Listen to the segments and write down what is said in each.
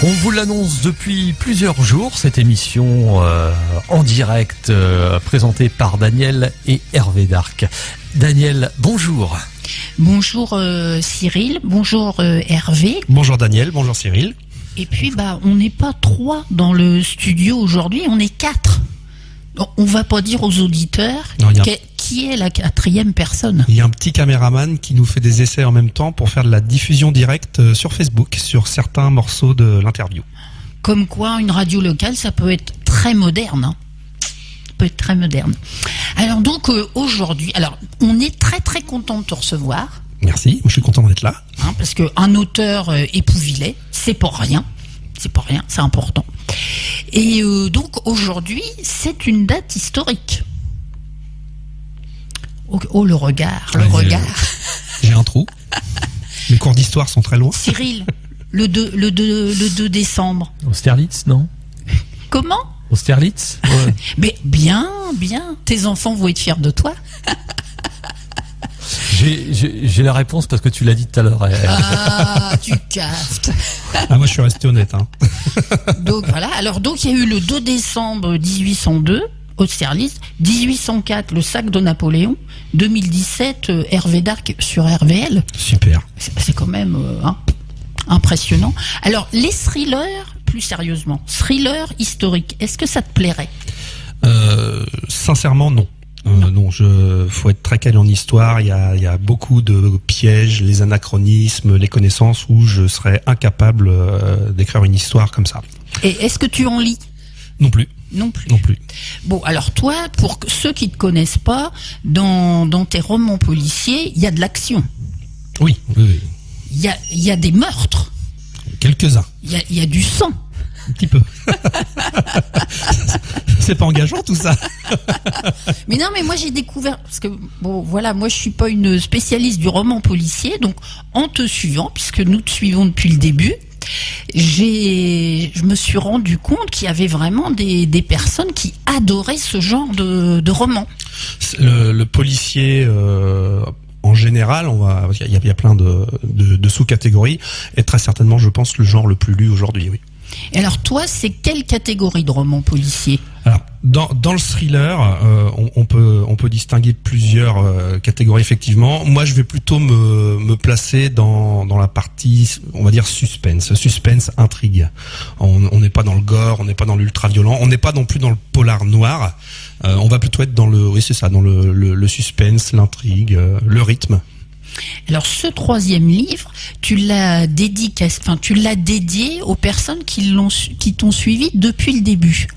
On vous l'annonce depuis plusieurs jours, cette émission en direct présentée par Daniel et Hervé Darc. Daniel, bonjour. Bonjour Cyril, bonjour Hervé. Bonjour Daniel, bonjour Cyril. Et puis on n'est pas 3 dans le studio aujourd'hui, on est 4. On va pas dire aux auditeurs qui est la 4e personne. Il y a un petit caméraman qui nous fait des essais en même temps pour faire de la diffusion directe sur Facebook sur certains morceaux de l'interview. Comme quoi, une radio locale, ça peut être très moderne. Hein. Ça peut être très moderne. Alors donc aujourd'hui, on est très très content de te recevoir. Merci, je suis content d'être là. Hein, parce qu'un auteur épouvilé, c'est pas rien. C'est pas rien, c'est important. Et donc aujourd'hui, c'est une date historique. Oh, le regard, le regard. J'ai un trou. Les cours d'histoire sont très loin. Cyril, le 2 décembre. Austerlitz, non? Comment? Austerlitz, ouais. Mais bien. Tes enfants vont être fiers de toi. J'ai la réponse parce que tu l'as dit tout à l'heure. Ah, tu castes. Ah, moi je suis resté honnête. Hein. Donc voilà. Alors donc il y a eu le 2 décembre 1802, Austerlitz, 1804, le sac de Napoléon, 2017, Hervé Darc sur RVL. Super. C'est quand même impressionnant. Alors les thrillers, plus sérieusement, thrillers historiques, est-ce que ça te plairait? Sincèrement, non. Non, faut être très calé en histoire. Il y a beaucoup de pièges, les anachronismes, les connaissances où je serais incapable d'écrire une histoire comme ça. Et est-ce que tu en lis? Non plus. Non plus. Bon, alors toi, pour ceux qui te connaissent pas, dans tes romans policiers, il y a de l'action. Oui. Il y a des meurtres. Quelques-uns. Il y a du sang. Un petit peu. C'est pas engageant tout ça. Mais non, mais moi j'ai découvert, parce que bon voilà, moi je suis pas une spécialiste du roman policier, donc en te suivant, puisque nous te suivons depuis le début, je me suis rendu compte qu'il y avait vraiment des personnes qui adoraient ce genre de roman. Le policier en général, il y a plein de sous-catégories, et très certainement, je pense, le genre le plus lu aujourd'hui, oui. Et alors toi, c'est quelle catégorie de roman policier? Alors dans le thriller, on peut distinguer plusieurs catégories effectivement. Moi, je vais plutôt me placer dans la partie, on va dire suspense, intrigue. On n'est pas dans le gore, on n'est pas dans l'ultra violent, on n'est pas non plus dans le polar noir. On va plutôt être dans le suspense, l'intrigue, le rythme. Alors ce 3e livre, tu l'as dédié aux personnes qui t'ont suivi depuis le début.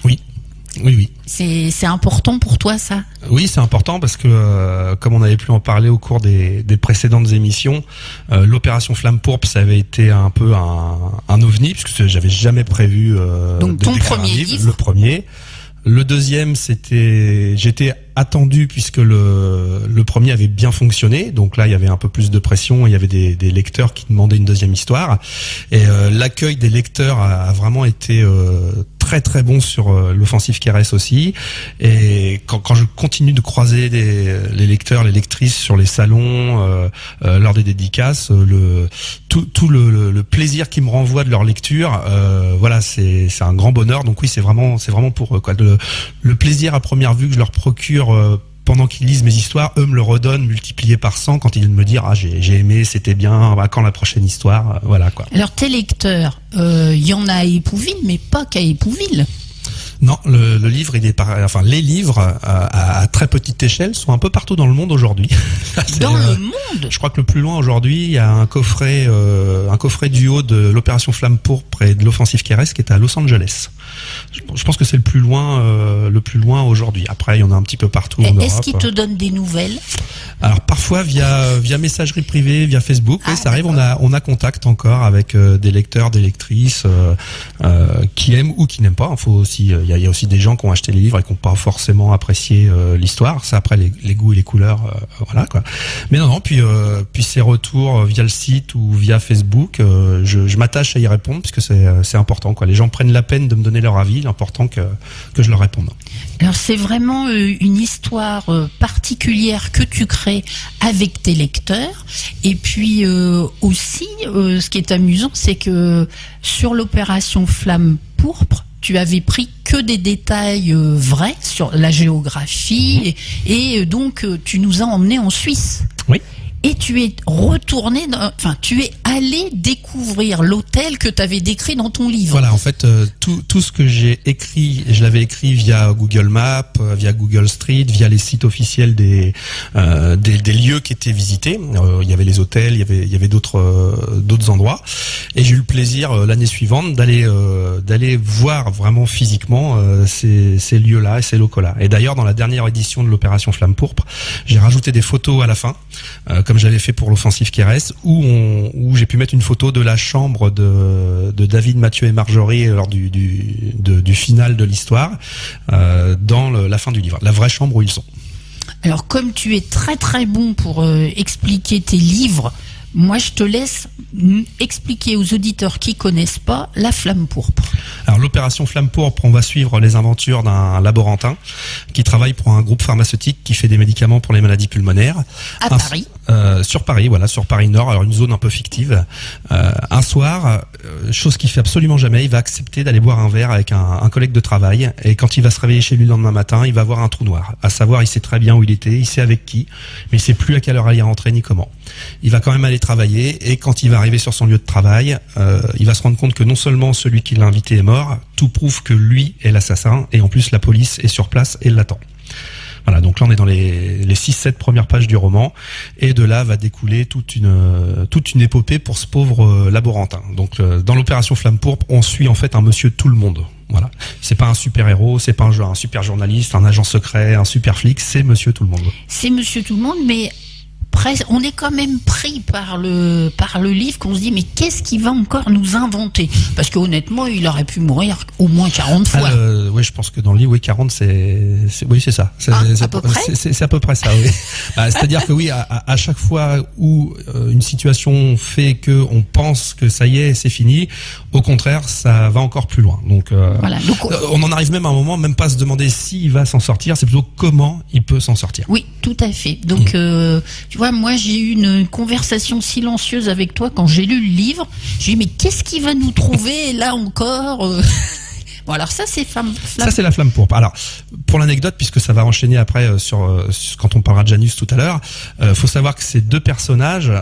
Oui. C'est important pour toi, ça? Oui, c'est important parce que, comme on avait pu en parler au cours des précédentes émissions, l'opération Flamme Pourpre, ça avait été un peu un ovni, puisque j'avais jamais prévu donc ton premier livre. Le premier. Le deuxième, j'étais attendu puisque le premier avait bien fonctionné. Donc là, il y avait un peu plus de pression. Il y avait des lecteurs qui demandaient une deuxième histoire. Et l'accueil des lecteurs a vraiment été très très bon sur l'offensive KRS aussi. Et quand je continue de croiser les lecteurs, les lectrices sur les salons, lors des dédicaces, tout le plaisir qu'ils me renvoient de leur lecture, voilà, c'est un grand bonheur. Donc oui, c'est vraiment pour eux, quoi. Le plaisir à première vue que je leur procure pendant qu'ils lisent mes histoires, eux me le redonnent multiplié par 100 quand ils viennent me dire j'ai aimé, c'était bien, quand la prochaine histoire, voilà quoi. Alors tes lecteurs, y en a à Épouville, mais pas qu'à Épouville. Non, le livre, les livres à très petite échelle sont un peu partout dans le monde aujourd'hui. Dans le monde? Je crois que le plus loin aujourd'hui, il y a un coffret duo de l'opération Flamme Pourpre et de l'offensive KRS qui est à Los Angeles. Je pense que c'est le plus loin aujourd'hui. Après, il y en a un petit peu partout en Europe. Est-ce qu'ils te donnent des nouvelles? Alors parfois via messagerie privée, via Facebook, oui, ça arrive. On a contact encore avec des lecteurs, des lectrices qui aiment ou qui n'aiment pas. Il il y a aussi des gens qui ont acheté les livres et qui n'ont pas forcément apprécié l'histoire. Ça, après, les goûts et les couleurs, voilà quoi. Mais non, puis ces retours via le site ou via Facebook, je m'attache à y répondre puisque c'est important quoi. Les gens prennent la peine de me donner leur avis, l'important que je leur réponde. Alors c'est vraiment une histoire particulière que tu crées avec tes lecteurs. Et puis aussi, ce qui est amusant, c'est que sur l'opération Flamme Pourpre, tu avais pris que des détails vrais sur la géographie et donc tu nous as emmenés en Suisse. Oui. Et tu es retourné, tu es allé découvrir l'hôtel que tu avais décrit dans ton livre. Voilà, en fait, tout ce que j'ai écrit, je l'avais écrit via Google Maps, via Google Street, via les sites officiels des lieux qui étaient visités. Il y avait les hôtels, il y avait d'autres endroits. Et j'ai eu le plaisir l'année suivante d'aller voir vraiment physiquement ces lieux-là et ces locaux-là. Et d'ailleurs, dans la dernière édition de l'opération Flamme Pourpre, j'ai rajouté des photos à la fin, comme j'avais fait pour l'offensive Keres, où j'ai pu mettre une photo de la chambre de David, Mathieu et Marjorie lors du final de l'histoire, dans la fin du livre, la vraie chambre où ils sont. Alors comme tu es très très bon pour expliquer tes livres, moi je te laisse expliquer aux auditeurs qui connaissent pas la Flamme Pourpre. Alors l'opération Flamme Pourpre, on va suivre les aventures d'un laborantin qui travaille pour un groupe pharmaceutique qui fait des médicaments pour les maladies pulmonaires. Paris. Sur Paris, voilà, sur Paris Nord, alors une zone un peu fictive. Un soir, chose qu'il fait absolument jamais, il va accepter d'aller boire un verre avec un collègue de travail, et quand il va se réveiller chez lui le lendemain matin, il va voir un trou noir. À savoir, il sait très bien où il était, il sait avec qui, mais il sait plus à quelle heure il est rentré ni comment. Il va quand même aller travailler, et quand il va arriver sur son lieu de travail, il va se rendre compte que non seulement celui qui l'a invité est mort, tout prouve que lui est l'assassin, et en plus la police est sur place et l'attend. Voilà, donc là on est dans les 6-7 premières pages du roman, et de là va découler toute une épopée pour ce pauvre laborantin. Donc dans l'opération Flamme Pourpre, on suit en fait un monsieur tout le monde. Voilà, c'est pas un super héros, c'est pas un super journaliste, un agent secret, un super flic, c'est monsieur tout le monde. C'est monsieur tout le monde, mais on est quand même pris par le livre, qu'on se dit mais qu'est-ce qu'il va encore nous inventer, parce que honnêtement il aurait pu mourir au moins 40 fois. Oui, je pense que dans le livre, oui, 40 c'est ça. C'est à peu près. C'est à peu près ça, oui. C'est-à-dire que oui, à chaque fois où une situation fait que on pense que ça y est, c'est fini, au contraire, ça va encore plus loin. Donc, voilà. Donc on en arrive même à un moment, même pas à se demander s'il va s'en sortir, c'est plutôt comment il peut s'en sortir. Oui, tout à fait. Donc tu vois, moi j'ai eu une conversation silencieuse avec toi quand j'ai lu le livre. J'ai dit mais qu'est-ce qu'il va nous trouver là encore Bon, alors ça c'est Flamme. Ça c'est la Flamme Pourpre. Alors pour l'anecdote, puisque ça va enchaîner après sur quand on parlera de Janus tout à l'heure, faut savoir que ces deux personnages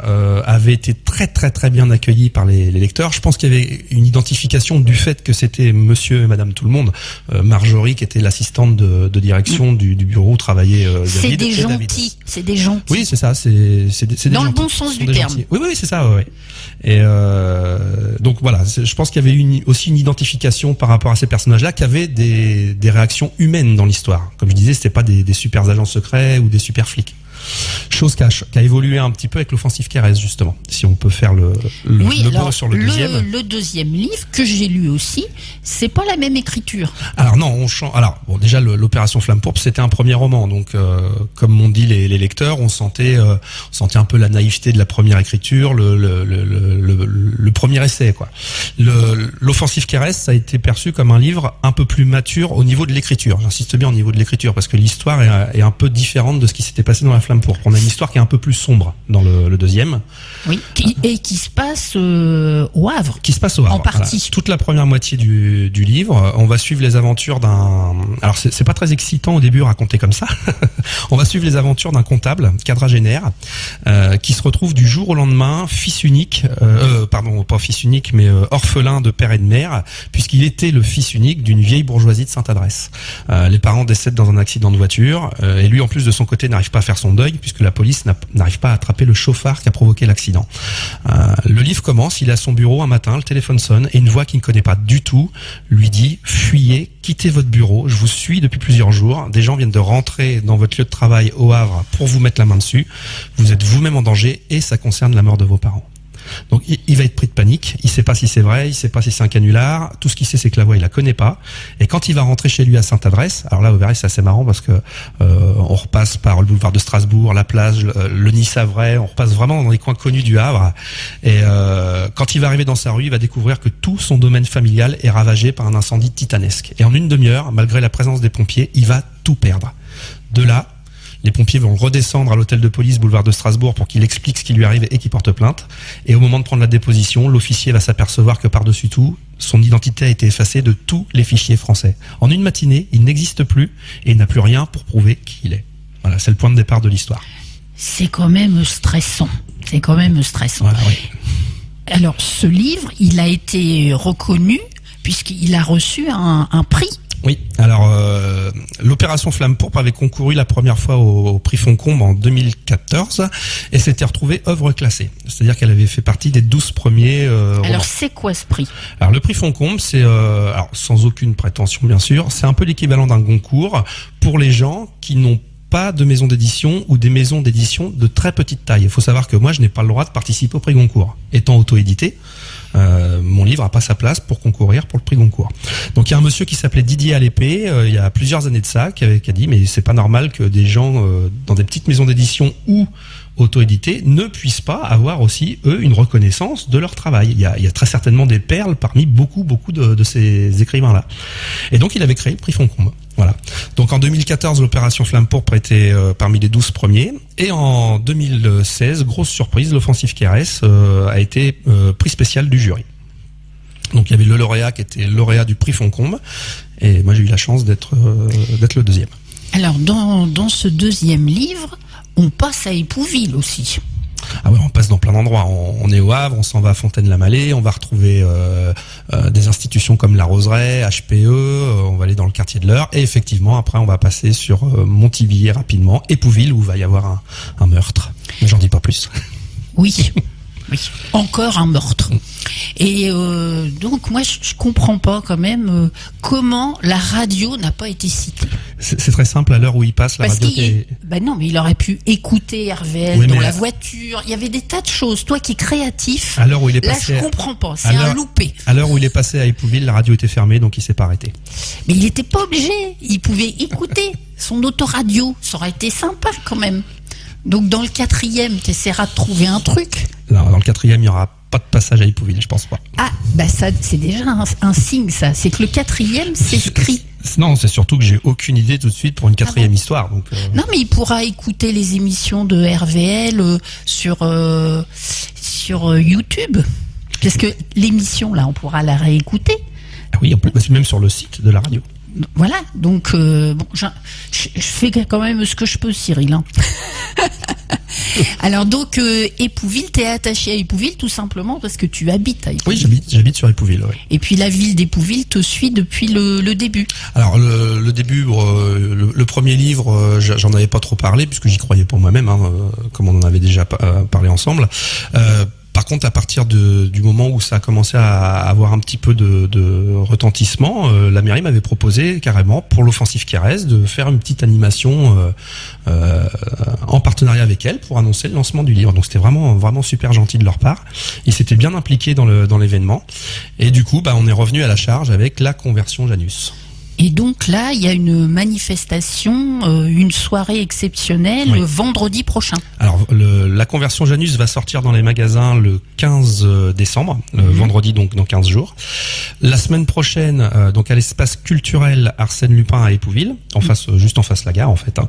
avaient été très très très bien accueillis par les lecteurs. Je pense qu'il y avait une identification du fait que c'était Monsieur et Madame tout le monde. Marjorie qui était l'assistante de direction du bureau où travaillait David. C'est des gentils. C'est des gentils. Oui, c'est ça. C'est des dans gentils. Le bon sens du terme. Gentils. Oui, c'est ça. Ouais. Et donc voilà, je pense qu'il y avait aussi une identification par rapport à ces personnages-là qui avaient des réactions humaines dans l'histoire. Comme je disais, c'était pas des super agents secrets ou des super flics. Chose qui a évolué un petit peu avec l'offensive Keres, justement. Si on peut faire le bond sur le deuxième. Le deuxième livre que j'ai lu aussi, c'est pas la même écriture. Alors non, on change. Alors bon, déjà l'opération Flamme Pourpre, c'était un premier roman, donc comme m'ont dit les lecteurs, on sentait un peu la naïveté de la première écriture, le premier essai, quoi. L'offensive Keres, ça a été perçu comme un livre un peu plus mature au niveau de l'écriture. J'insiste bien au niveau de l'écriture parce que l'histoire est un peu différente de ce qui s'était passé dans la Flamme Pourpre. On a une histoire qui est un peu plus sombre dans le deuxième. Oui, et qui se passe au Havre. Qui se passe au Havre. En partie. Voilà. Toute la première moitié du livre, on va suivre les aventures d'un... Alors c'est pas très excitant au début raconté comme ça. On va suivre les aventures d'un comptable, quadragénaire, qui se retrouve du jour au lendemain fils unique, pas fils unique, mais orphelin de père et de mère, puisqu'il était le fils unique d'une vieille bourgeoisie de Sainte-Adresse. Les parents décèdent dans un accident de voiture, et lui en plus de son côté n'arrive pas à faire son deuil puisque la police n'arrive pas à attraper le chauffard qui a provoqué l'accident. Le livre commence, il est à son bureau un matin, le téléphone sonne et une voix qu'il ne connaît pas du tout lui dit « Fuyez, quittez votre bureau, je vous suis depuis plusieurs jours, des gens viennent de rentrer dans votre lieu de travail au Havre pour vous mettre la main dessus, vous êtes vous-même en danger et ça concerne la mort de vos parents. » Donc il va être pris de panique, il sait pas si c'est vrai, il sait pas si c'est un canular, tout ce qu'il sait c'est que la voie il la connaît pas, et quand il va rentrer chez lui à Sainte-Adresse, alors là vous verrez c'est assez marrant parce que on repasse par le boulevard de Strasbourg, la plage, le Nice-Havray, on repasse vraiment dans les coins connus du Havre, et quand il va arriver dans sa rue, il va découvrir que tout son domaine familial est ravagé par un incendie titanesque, et en une demi-heure, malgré la présence des pompiers, il va tout perdre. De là, les pompiers vont redescendre à l'hôtel de police boulevard de Strasbourg pour qu'il explique ce qui lui arrive et qu'il porte plainte. Et au moment de prendre la déposition, l'officier va s'apercevoir que par-dessus tout, son identité a été effacée de tous les fichiers français. En une matinée, il n'existe plus et il n'a plus rien pour prouver qui il est. Voilà, c'est le point de départ de l'histoire. C'est quand même stressant. Voilà, oui. Alors, ce livre, il a été reconnu puisqu'il a reçu un prix. Oui, alors l'opération Flamme Pourpre avait concouru la première fois au prix Foncombe en 2014 et s'était retrouvée œuvre classée. C'est-à-dire qu'elle avait fait partie des 12 premiers romans. Alors c'est quoi ce prix? Alors le prix Foncombe, c'est alors sans aucune prétention bien sûr, c'est un peu l'équivalent d'un Goncourt pour les gens qui n'ont pas de maison d'édition ou des maisons d'édition de très petite taille. Il faut savoir que moi je n'ai pas le droit de participer au prix Goncourt. Étant auto-édité, mon livre n'a pas sa place pour concourir pour le prix Goncourt. Donc il y a un monsieur qui s'appelait Didier Alépée, il y a plusieurs années de ça, qui a dit mais c'est pas normal que des gens dans des petites maisons d'édition ou auto-édités ne puissent pas avoir aussi eux une reconnaissance de leur travail. Il y a très certainement des perles parmi beaucoup de ces écrivains-là. Et donc il avait créé le prix Foncombe. Voilà. Donc en 2014, l'opération Flamme Pourpre était parmi les 12 premiers. Et en 2016, grosse surprise, l'Offensive Keres a été prix spécial du jury. Donc il y avait le lauréat qui était lauréat du prix Foncombe. Et moi j'ai eu la chance d'être le deuxième. Alors dans ce deuxième livre, on passe à Épouville aussi. Ah ouais, on passe dans plein d'endroits. On est au Havre, on s'en va à Fontaine-la-Mallée, on va retrouver des institutions comme la Roseraie, HPE, on va aller dans le quartier de l'Eure, et effectivement après on va passer sur Montivilliers rapidement, Épouville où va y avoir un meurtre. Mais j'en dis pas plus. Oui. Encore un meurtre. Et donc moi je comprends pas quand même comment la radio n'a pas été citée. C'est très simple, à l'heure où il passe la radio. Non, mais il aurait pu écouter RVL dans la voiture. Il y avait des tas de choses. Toi qui es créatif, à l'heure où il est passé, là je comprends pas. C'est un loupé. À l'heure où il est passé à Épouville, la radio était fermée, donc il s'est pas arrêté. Mais il n'était pas obligé. Il pouvait écouter son autoradio. Ça aurait été sympa quand même. Donc dans le 4e, tu essaieras de trouver un truc. Non, dans le 4e, il n'y aura pas de passage à Épouville, je pense pas. Ah, bah ça, c'est déjà un signe, ça. C'est que le 4e s'inscrit. Non, c'est surtout que j'ai aucune idée tout de suite pour une 4e histoire. Donc, Non, mais il pourra écouter les émissions de RVL sur YouTube. Parce que l'émission, là, on pourra la réécouter. Ah oui, on peut même sur le site de la radio. Voilà, donc bon, je fais quand même ce que je peux, Cyril. Hein. Alors donc Épouville, t'es attaché à Épouville tout simplement parce que tu habites à Épouville. Oui, j'habite sur Épouville. Oui. Et puis la ville d'Épouville te suit depuis le début. Alors le début, le premier livre, j'en avais pas trop parlé puisque j'y croyais pour moi-même, hein, comme on en avait déjà parlé ensemble. Par contre, à partir du moment où ça a commencé à avoir un petit peu de retentissement, la mairie m'avait proposé carrément pour l'Offensive Keres de faire une petite animation en partenariat avec elle pour annoncer le lancement du livre. Donc c'était vraiment super gentil de leur part. Ils s'étaient bien impliqués dans l'événement. Et du coup, on est revenu à la charge avec la conversion Janus. Et donc là, il y a une manifestation, une soirée exceptionnelle vendredi prochain. Alors, la conversion Janus va sortir dans les magasins le 15 décembre, vendredi donc dans 15 jours. La semaine prochaine, donc à l'espace culturel Arsène Lupin à Épouville, juste en face la gare en fait.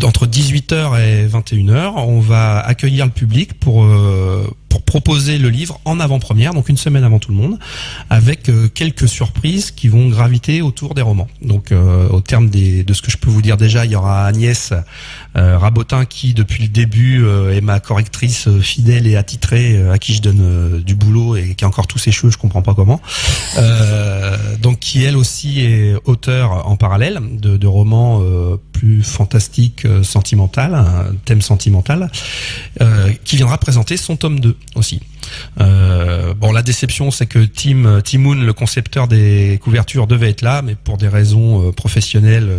Entre 18h et 21h, on va accueillir le public pour proposer le livre en avant-première, donc une semaine avant tout le monde, avec quelques surprises qui vont graviter autour des romans. Donc au terme de ce que je peux vous dire déjà, il y aura Agnès Rabotin qui depuis le début est ma correctrice fidèle et attitrée, à qui je donne du boulot et qui a encore tous ses cheveux, je comprends pas comment. Donc qui elle aussi est auteure en parallèle de romans plus fantastiques, sentimental, un thème sentimental, qui viendra présenter son tome 2 aussi. La déception, c'est que Tim Moon, le concepteur des couvertures, devait être là, mais pour des raisons professionnelles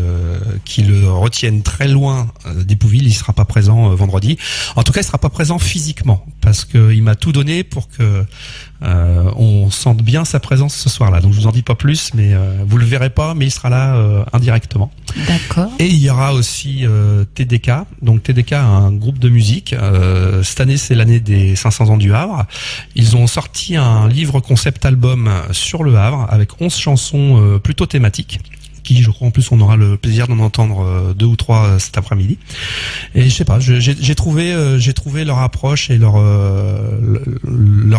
qui le retiennent très loin d'Hérouville, il sera pas présent vendredi. En tout cas, il sera pas présent physiquement, parce que il m'a tout donné pour que on sente bien sa présence ce soir-là. Donc je vous en dis pas plus, mais vous le verrez pas, mais il sera là indirectement. D'accord. Et il y aura aussi TDK. Donc TDK, un groupe de musique. Cette année, c'est l'année des 500 ans du Havre. Ils ont sorti un livre concept album sur le Havre avec 11 chansons plutôt thématiques, qui, je crois, en plus, on aura le plaisir d'en entendre 2 ou 3 cet après-midi. Et je sais pas, j'ai trouvé leur approche et leur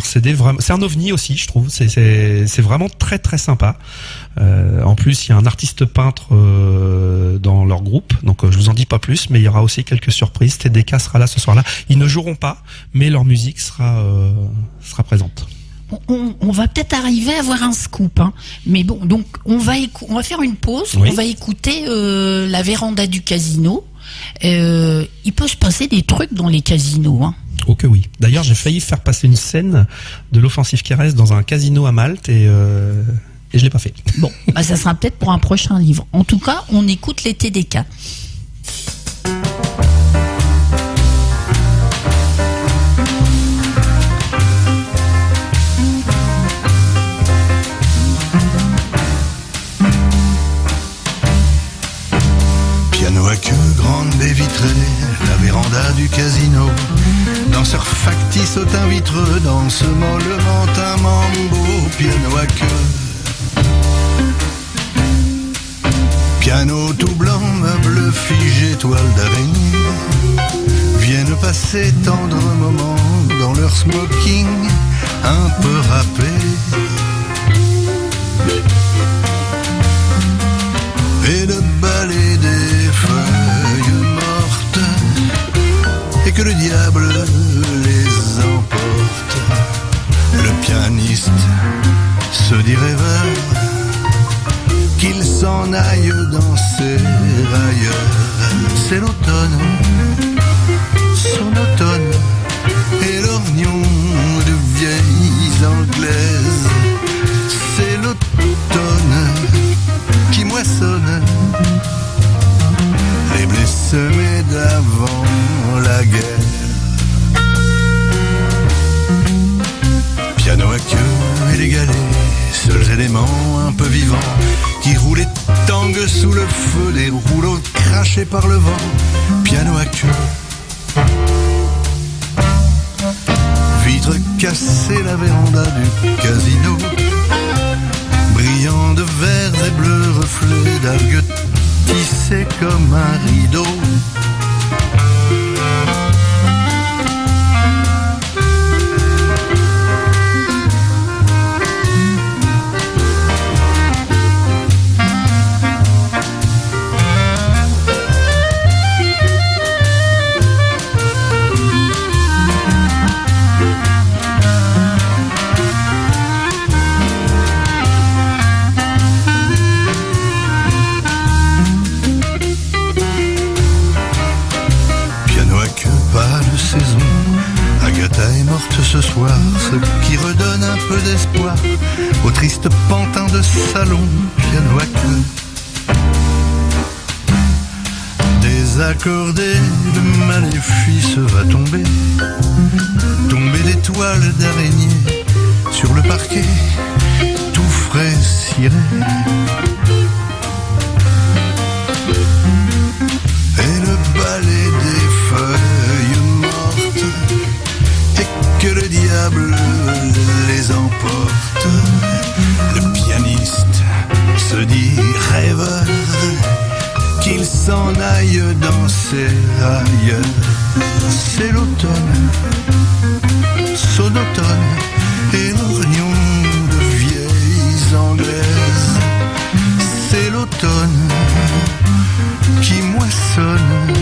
CD vraiment. C'est un ovni aussi, je trouve. C'est vraiment très très sympa. En plus, il y a un artiste peintre dans leur groupe, donc je vous en dis pas plus, mais il y aura aussi quelques surprises. TDK sera là ce soir-là. Ils ne joueront pas, mais leur musique sera présente. On va peut-être arriver à avoir un scoop, hein. Mais bon, donc on va faire une pause. Oui. On va écouter la véranda du casino. Il peut se passer des trucs dans les casinos, hein. Oh que oui. D'ailleurs, j'ai failli faire passer une scène de l'Offensive Caresse dans un casino à Malte et je l'ai pas fait. Bon, bah ça sera peut-être pour un prochain livre. En tout cas, on écoute les TDK. Piano à queue, grande baie vitrée, la véranda du casino. Danseur factice au teint vitreux, danse mollement un mambo. Piano à queue. Piano tout blanc, meuble figé, toile d'araignée. Viennent passer tendres moments dans leur smoking, un peu râpé. Et le balai des feuilles mortes, et que le diable les emporte. Le pianiste se dit rêveur, qu'il s'en aille danser ailleurs. C'est l'automne, son automne, et l'orgnon de vieilles anglaises. C'est l'automne qui moissonne les blés semés d'avant la guerre. Piano à queue et les galets, seuls éléments un peu vivants, qui roulent et tanguent sous le feu des rouleaux crachés par le vent. Piano à queue, vitre cassée, la véranda du casino, brillant de verts et bleus, reflets d'algues tissés comme un rideau. Ce soir, ce qui redonne un peu d'espoir au triste pantin de salon. Piano à queue, désaccordé, le maléfice va tomber, tomber des toiles d'araignée sur le parquet, tout frais ciré. Et le balai des feuilles mortes, que le diable les emporte. Le pianiste se dit rêveur, qu'il s'en aille danser ailleurs. C'est l'automne, son automne, et l'orgnon de vieilles anglaises. C'est l'automne qui moissonne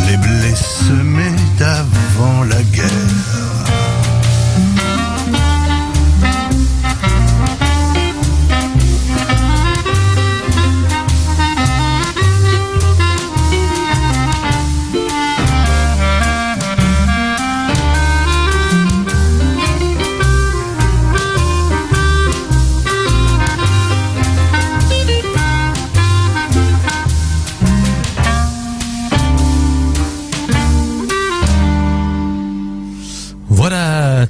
les blés semés d'avant la guerre.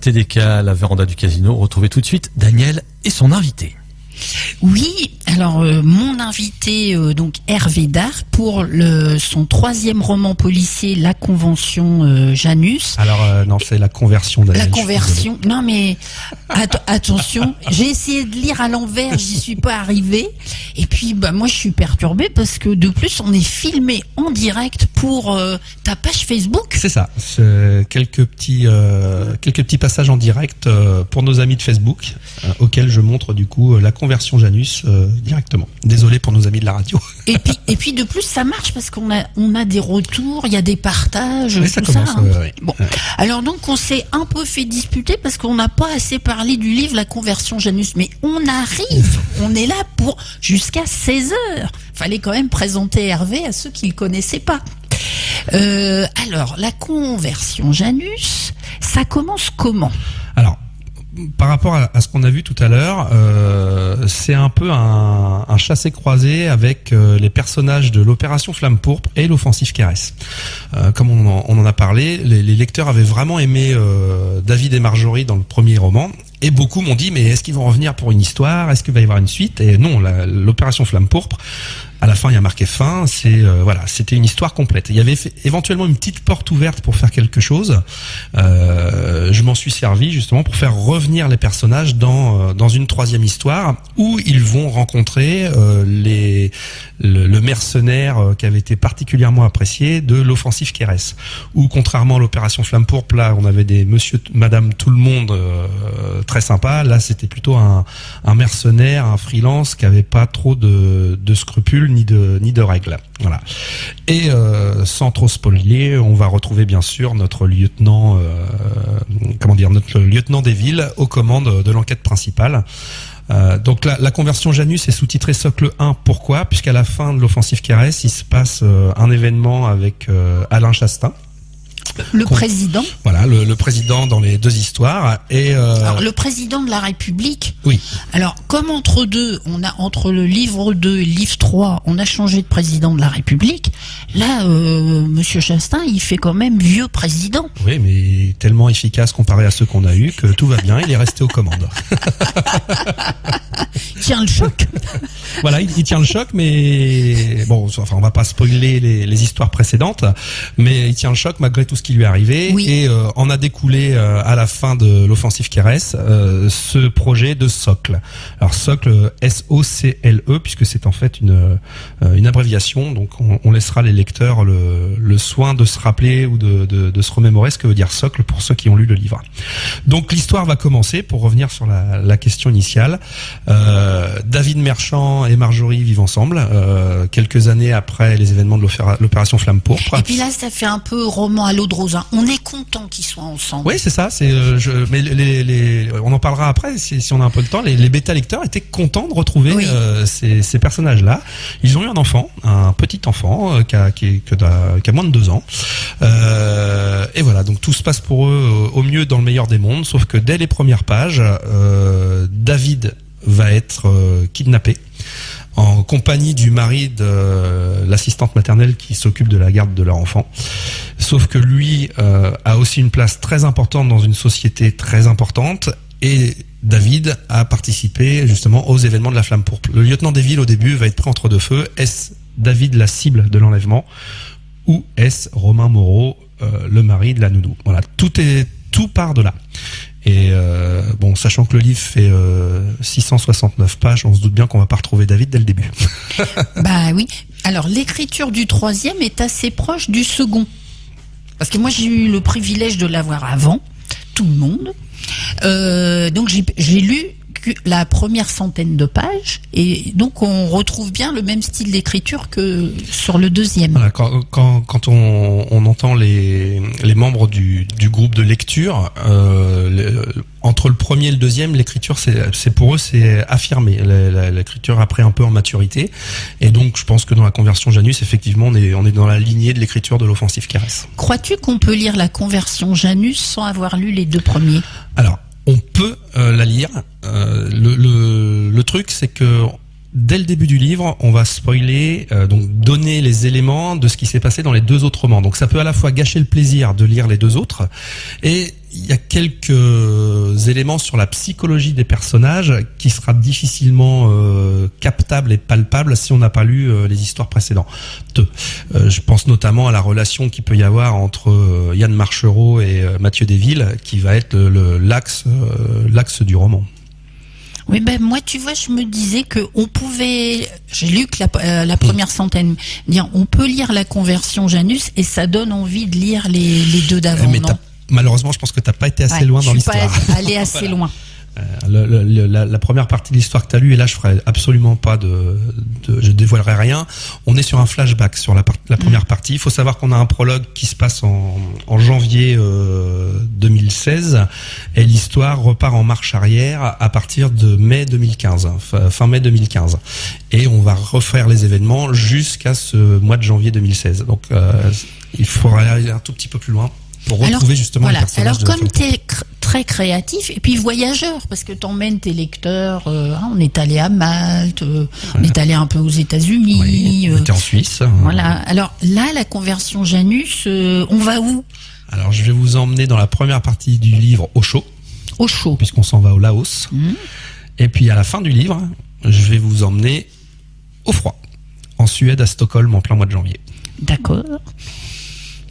TDK, la véranda du casino. Retrouvez tout de suite Daniel et son invité. Oui, alors mon invité, donc Hervé Darc, pour son 3e roman policier, La Convention Janus. Alors non, c'est La Conversion, Daniel. La Conversion, non mais attention, j'ai essayé de lire à l'envers, j'y suis pas arrivée. Et puis moi je suis perturbée parce que de plus on est filmé en direct pour ta page Facebook. C'est ça, c'est quelques petits passages en direct pour nos amis de Facebook auxquels je montre du coup La Conversion Janus directement. Désolé pour nos amis de la radio. Et puis de plus ça marche parce qu'on a des retours, il y a des partages, oui, ça tout commence, ça. Hein. Ouais. Bon, alors donc on s'est un peu fait disputer parce qu'on n'a pas assez parlé du livre La Conversion Janus, mais on arrive, on est là pour jusqu'à 16h. Fallait quand même présenter Hervé à ceux qui le connaissaient pas. Alors la Conversion Janus, ça commence comment ? Alors, par rapport à ce qu'on a vu tout à l'heure, c'est un peu un chassé-croisé avec les personnages de l'Opération Flamme Pourpre et l'Offensive Caresse. Comme on en a parlé, les lecteurs avaient vraiment aimé David et Marjorie dans le premier roman. Et beaucoup m'ont dit, mais est-ce qu'ils vont revenir pour une histoire ? Est-ce qu'il va y avoir une suite ? Et non, l'Opération Flamme Pourpre, à la fin, il y a marqué fin. C'était une histoire complète. Il y avait éventuellement une petite porte ouverte pour faire quelque chose. Je m'en suis servi justement pour faire revenir les personnages dans une 3e histoire où ils vont rencontrer le mercenaire qui avait été particulièrement apprécié de l'Offensive Caresse. Où contrairement à l'Opération Flamme Pourpre, là, on avait des monsieur, madame, tout le monde très sympa. Là, c'était plutôt un mercenaire, un freelance qui avait pas trop de scrupules ni de règles. Voilà. Et sans trop spoiler, on va retrouver bien sûr notre lieutenant, notre lieutenant des villes aux commandes de l'enquête principale. Donc la Conversion Janus est sous-titrée Socle 1. Pourquoi ? Puisqu'à la fin de l'Offensive Caresse, il se passe un événement avec Alain Chastain. Le président. Voilà, le président dans les 2 histoires. Alors, le président de la République. Oui. Alors, comme entre le livre 2 et le livre 3, on a changé de président de la République. Là, Monsieur Chastain, il fait quand même vieux président. Oui, mais tellement efficace comparé à ceux qu'on a eu que tout va bien, il est resté aux commandes. Il tient le choc. Voilà, il tient le choc, mais bon, enfin, on va pas spoiler les histoires précédentes, mais il tient le choc malgré tout ce qui lui est arrivé. Oui. Et en a découlé à la fin de l'Offensive Caresse ce projet de Socle. Alors Socle, S-O-C-L-E, puisque c'est en fait une abréviation, donc on laissera les lecteurs le soin de se rappeler ou de se remémorer ce que veut dire Socle pour ceux qui ont lu le livre. Donc l'histoire va commencer, pour revenir sur la question initiale. David Merchant et Marjorie vivent ensemble quelques années après les événements de l'Opération Flamme Pourpre. Et puis là, ça fait un peu roman à l'eau de rose. On est content qu'ils soient ensemble. Oui, c'est ça. Mais on en parlera après si on a un peu de temps. Les bêta lecteurs étaient contents de retrouver ces personnages-là. Ils ont eu un enfant, un petit enfant qui a moins de 2 ans. Et voilà, donc tout se passe pour eux au mieux dans le meilleur des mondes. Sauf que dès les premières pages, David va être kidnappé en compagnie du mari de l'assistante maternelle qui s'occupe de la garde de leur enfant. Sauf que lui a aussi une place très importante dans une société très importante, et David a participé justement aux événements de la Flamme Pourpre. Le lieutenant des villes au début va être pris entre 2 feux. Est-ce David la cible de l'enlèvement, ou est-ce Romain Moreau le mari de la nounou? Voilà, tout part de là. Et bon, sachant que le livre fait 669 pages, on se doute bien qu'on va pas retrouver David dès le début. Bah oui. Alors l'écriture du 3e est assez proche du second, parce que moi j'ai eu le privilège de l'avoir avant tout le monde. Donc j'ai lu la première centaine de pages, et donc on retrouve bien le même style d'écriture que sur le 2e. Voilà, quand on entend les membres du groupe de lecture, entre le premier et le 2e, l'écriture c'est pour eux c'est affirmé. L'écriture a pris un peu en maturité, et donc je pense que dans la Conversion Janus, effectivement, on est dans la lignée de l'écriture de l'Offensive Caresse. Crois-tu qu'on peut lire la Conversion Janus sans avoir lu les 2 premiers? Alors, on peut la lire. Le truc, c'est que dès le début du livre, on va spoiler, donc donner les éléments de ce qui s'est passé dans les 2 autres romans. Donc ça peut à la fois gâcher le plaisir de lire les 2 autres, et il y a quelques éléments sur la psychologie des personnages qui sera difficilement captable et palpable si on n'a pas lu les histoires précédentes. Je pense notamment à la relation qu'il peut y avoir entre Yann Marchereau et Mathieu Desvilles, qui va être l'axe du roman. Oui, ben moi, tu vois, je me disais que on pouvait. J'ai lu que la première centaine, dire on peut lire la conversion Janus et ça donne envie de lire les 2 d'avant. Mais malheureusement, je pense que t'as pas été assez loin dans l'histoire. Je suis pas allé assez loin. La première partie de l'histoire que tu as lue, et là je ferai absolument pas je dévoilerai rien. On est sur un flashback sur la première partie. Il faut savoir qu'on a un prologue qui se passe en janvier 2016 et l'histoire repart en marche arrière à partir de mai 2015, fin mai 2015. Et on va refaire les événements jusqu'à ce mois de janvier 2016. Donc il faudra aller un tout petit peu plus loin pour retrouver justement les personnages. Alors comme tu es très créatif et puis voyageur, parce que t'emmènes tes lecteurs, on est allé à Malte, on est allé un peu aux États-Unis, oui, on était en Suisse. Voilà. Alors là, la conversion Janus, on va où? Alors je vais vous emmener dans la première partie du livre au chaud. Au chaud. Puisqu'on s'en va au Laos. Et puis à la fin du livre, je vais vous emmener au froid, en Suède, à Stockholm, en plein mois de janvier. D'accord.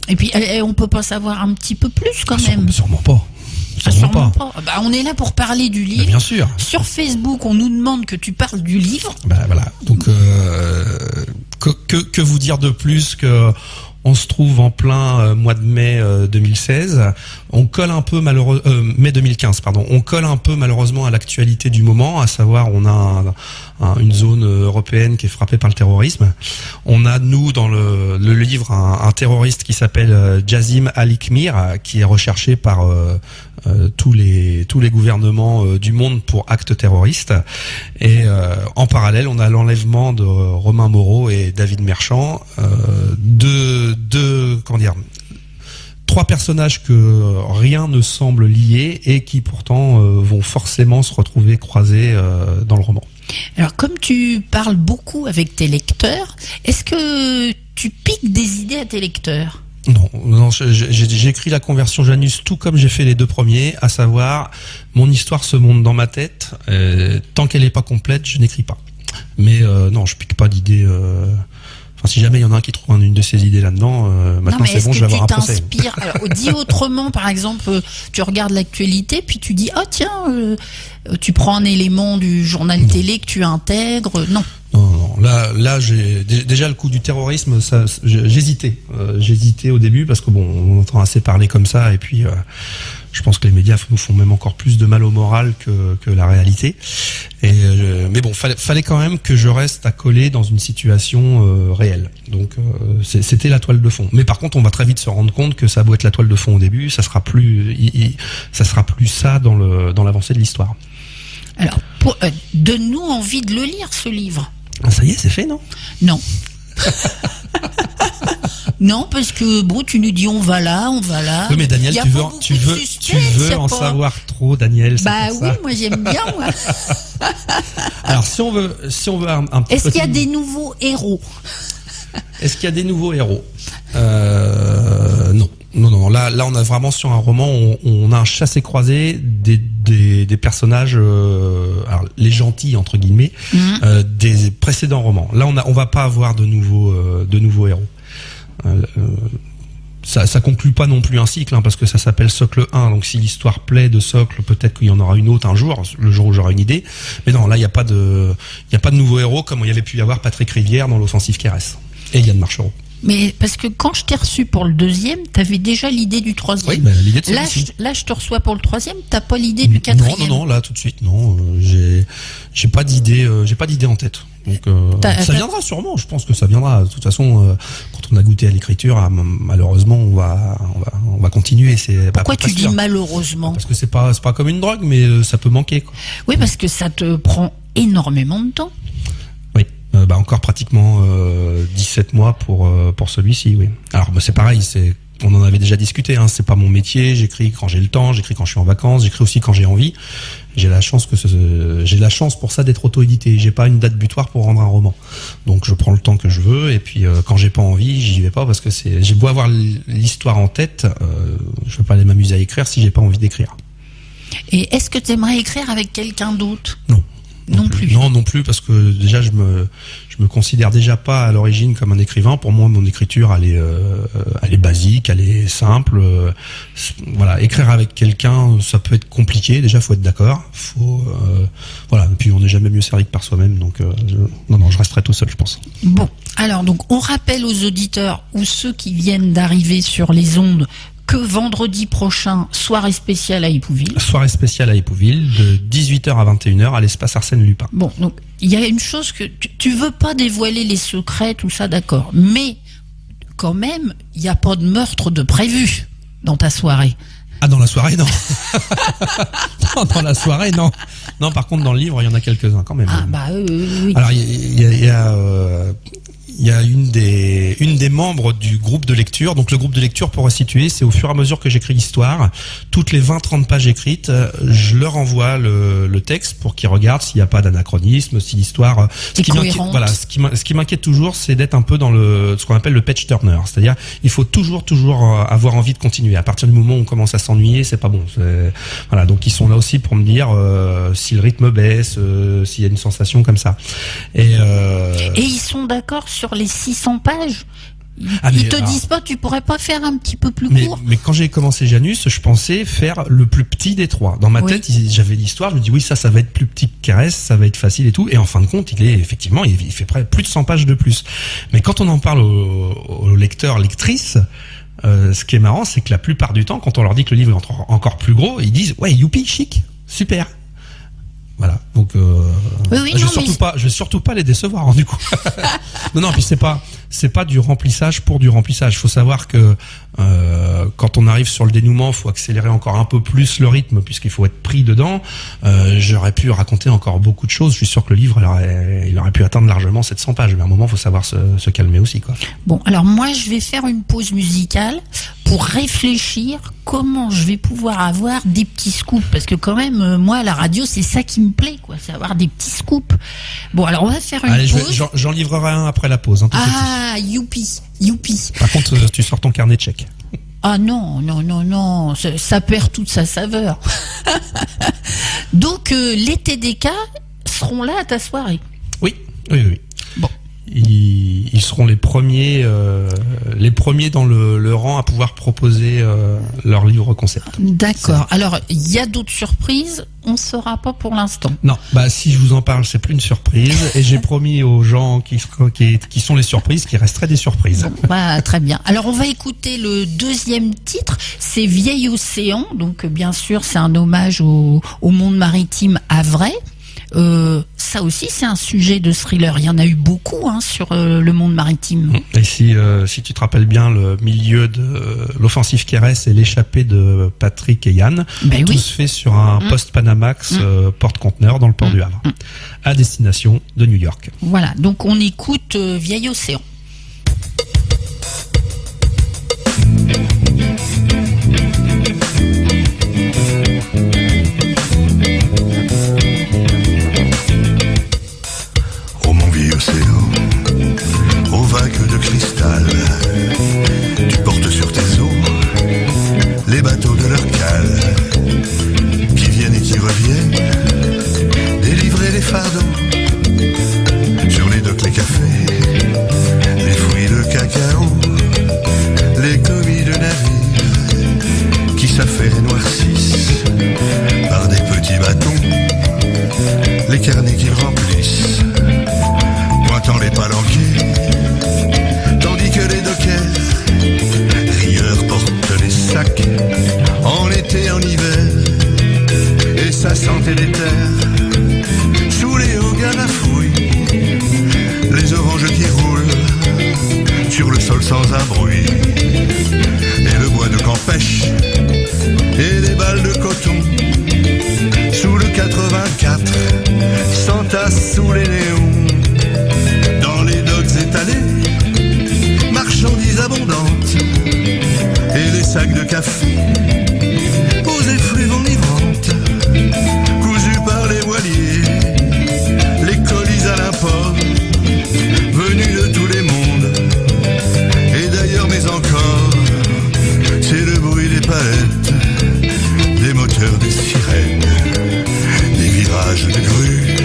Et puis, on peut pas savoir un petit peu plus quand même. Sûrement pas. Sûrement pas. Bah, on est là pour parler du livre. Bien sûr. Sur Facebook, on nous demande que tu parles du livre. Voilà. Donc, que vous dire de plus que on se trouve en plein mois de mai 2016. On colle un peu mai 2015, pardon. On colle un peu malheureusement à l'actualité du moment, à savoir on a une zone européenne qui est frappée par le terrorisme. On a nous dans le livre un terroriste qui s'appelle Jazim Al-Ikhmir, qui est recherché par tous les gouvernements du monde pour actes terroristes. Et en parallèle, on a l'enlèvement de Romain Moreau et David Merchant, trois personnages que rien ne semble lier et qui pourtant vont forcément se retrouver croisés dans le roman. Alors, comme tu parles beaucoup avec tes lecteurs, est-ce que tu piques des idées à tes lecteurs ? Non, j'ai écrit la conversion Janus tout comme j'ai fait les 2 premiers, à savoir, mon histoire se monte dans ma tête, tant qu'elle n'est pas complète, je n'écris pas. Mais non, je pique pas d'idées... Enfin, si jamais il y en a un qui trouve une de ces idées là-dedans, maintenant c'est bon, je vais avoir un procès. Alors, dis autrement, par exemple, tu regardes l'actualité, puis tu dis, tiens, tu prends un élément du journal télé que tu intègres. Non. Non. Là, j'ai déjà le coup du terrorisme, j'hésitais. J'hésitais au début parce que bon, on entend assez parler comme ça, et puis je pense que les médias nous font même encore plus de mal au moral que la réalité. Mais bon, fallait quand même que je reste accolé dans une situation réelle. Donc c'était la toile de fond. Mais par contre, on va très vite se rendre compte que ça a beau être la toile de fond au début, ça sera plus ça dans l'avancée de l'histoire. Alors, donne-nous envie de le lire, ce livre. Ça y est, c'est fait, non ? Non. Non, parce que bon, tu nous dis on va là. Oui, mais Daniel, tu veux en savoir trop, Daniel. Bah oui, moi j'aime bien. Moi. Alors si on veut un petit. Est-ce qu'il y a des nouveaux héros ? Est-ce qu'il y a des nouveaux héros ? Non. Non. Là, on a vraiment sur un roman, on a un chassé-croisé des personnages, alors les gentils entre guillemets, des précédents romans. Là, on va pas avoir de nouveaux héros. Ça conclut pas non plus un cycle, parce que ça s'appelle Socle 1. Donc si l'histoire plaît de Socle, peut-être qu'il y en aura une autre un jour, le jour où j'aurai une idée. Mais non, là, il y a pas de nouveaux héros comme il y avait pu y avoir Patrick Rivière dans l'Offensive Keres et Yann Marchereau. Mais parce que quand je t'ai reçu pour le 2e, t'avais déjà l'idée du 3e. Oui, l'idée de celui-ci. Là, je te reçois pour le 3e, t'as pas l'idée du 4e. Non, là tout de suite, non. J'ai pas d'idée en tête. Donc ça viendra sûrement. Je pense que ça viendra. De toute façon, quand on a goûté à l'écriture, malheureusement, on va continuer. Pourquoi tu dis malheureusement ? Parce que c'est pas comme une drogue, mais ça peut manquer, quoi. Oui, parce que ça te prend énormément de temps. Encore pratiquement 17 mois pour celui-ci, oui. Alors c'est pareil, c'est on en avait déjà discuté, hein, c'est pas mon métier, j'écris quand j'ai le temps, j'écris quand je suis en vacances, j'écris aussi quand j'ai envie. J'ai la chance pour ça d'être auto-édité. J'ai pas une date butoir pour rendre un roman. Donc je prends le temps que je veux et puis quand j'ai pas envie, j'y vais pas parce que j'ai beau avoir l'histoire en tête, je veux pas aller m'amuser à écrire si j'ai pas envie d'écrire. Et est-ce que tu aimerais écrire avec quelqu'un d'autre ? Non. Non plus. Non plus parce que déjà je me considère déjà pas à l'origine comme un écrivain. Pour moi, mon écriture elle est basique, elle est simple. Voilà, écrire avec quelqu'un, ça peut être compliqué. Déjà, faut être d'accord. Voilà. Et puis on n'est jamais mieux servi que par soi-même. Donc non, je resterai tout seul, je pense. Bon, alors donc on rappelle aux auditeurs ou ceux qui viennent d'arriver sur les ondes que vendredi prochain, soirée spéciale à Épouville. Soirée spéciale à Épouville, de 18h à 21h à l'espace Arsène Lupin. Bon, donc il y a une chose que tu veux pas dévoiler les secrets, tout ça, d'accord. Mais quand même, il n'y a pas de meurtre de prévu dans ta soirée. Ah, dans la soirée, non. Non, dans la soirée, non. Non, par contre, dans le livre, il y en a quelques-uns quand même. Ah, bah oui. Alors, il y a une des membres du groupe de lecture. Donc le groupe de lecture, pour resituer, c'est au fur et à mesure que j'écris l'histoire, toutes les 20-30 pages écrites, je leur envoie le texte pour qu'ils regardent s'il n'y a pas d'anachronisme, si l'histoire... Ce qui m'inquiète toujours, c'est d'être un peu dans ce qu'on appelle le page turner. C'est-à-dire, il faut toujours avoir envie de continuer. À partir du moment où on commence à s'ennuyer, c'est pas bon. Voilà, donc ils sont là aussi pour me dire si le rythme baisse, s'il y a une sensation comme ça. Et ils sont d'accord sur les 600 pages. Disent pas, tu pourrais pas faire un petit peu plus court? Mais quand j'ai commencé Janus, je pensais faire le plus petit des trois. Dans ma tête, j'avais l'histoire, je me dis oui, ça va être plus petit que Caresse, ça va être facile et tout. Et en fin de compte, il fait près plus de 100 pages de plus. Mais quand on en parle aux lecteurs, lectrices, ce qui est marrant, c'est que la plupart du temps, quand on leur dit que le livre est encore plus gros, ils disent ouais, youpi, chic, super. Voilà, donc je vais surtout pas les décevoir, hein, du coup. non, puis c'est pas du remplissage pour du remplissage. Faut savoir que quand on arrive sur le dénouement, faut accélérer encore un peu plus le rythme puisqu'il faut être pris dedans. J'aurais pu raconter encore beaucoup de choses. Je suis sûr que le livre il aurait pu atteindre largement 700 pages, mais à un moment, faut savoir se calmer aussi, quoi. Bon, alors moi, je vais faire une pause musicale pour réfléchir comment je vais pouvoir avoir des petits scoops, parce que quand même, moi, à la radio, c'est ça qui me plaît, quoi, c'est avoir des petits scoops. Bon, alors on va faire une pause. J'en livrerai un après la pause. Hein, ah, youpi. Par contre, tu sors ton carnet de chèques. Ah non, ça perd toute sa saveur. Donc, les TDK seront là à ta soirée. Oui. Bon. Ils seront les premiers dans le rang à pouvoir proposer leur livre concept. D'accord. Alors, il y a d'autres surprises, on ne saura pas pour l'instant. Non, si je vous en parle, c'est plus une surprise. Et j'ai promis aux gens qui sont les surprises qu'il resterait des surprises. Bon, très bien. Alors, on va écouter le deuxième titre, c'est Vieil Océan. Donc, bien sûr, c'est un hommage au monde maritime havrais. Ça aussi, c'est un sujet de thriller. Il y en a eu beaucoup sur le monde maritime. Et si tu te rappelles bien le milieu de l'offensive Caresse et l'échappée de Patrick et Yann, tout se fait sur un post-Panamax porte-conteneur dans le port du Havre, à destination de New York. Voilà, donc on écoute Vieil Océan. Océan, aux vagues de cristal, tu portes sur tes eaux les bateaux de leur cale, qui viennent et qui reviennent, délivrer les fardeaux, sur les docks les cafés, les fruits de cacao, les commis de navires, qui s'affairent et noircissent, par des petits bâtons, les carnets qu'ils remplissent, pointant les palanquets, tandis que les dockers, rieurs, portent les sacs, en été, en hiver, et ça sentait des terres, sous les hauts ganafouilles, les oranges qui roulent, sur le sol sans un bruit, et le bois de Campèche, et les balles de coton, sous le 84, s'entassent sous les néons. Étalées, marchandises abondantes, de café aux effluves enivrantes, cousus par les voiliers, les colis à l'import, venus de tous les mondes, et d'ailleurs mais encore, c'est le bruit des palettes, des moteurs des sirènes, des virages de grues,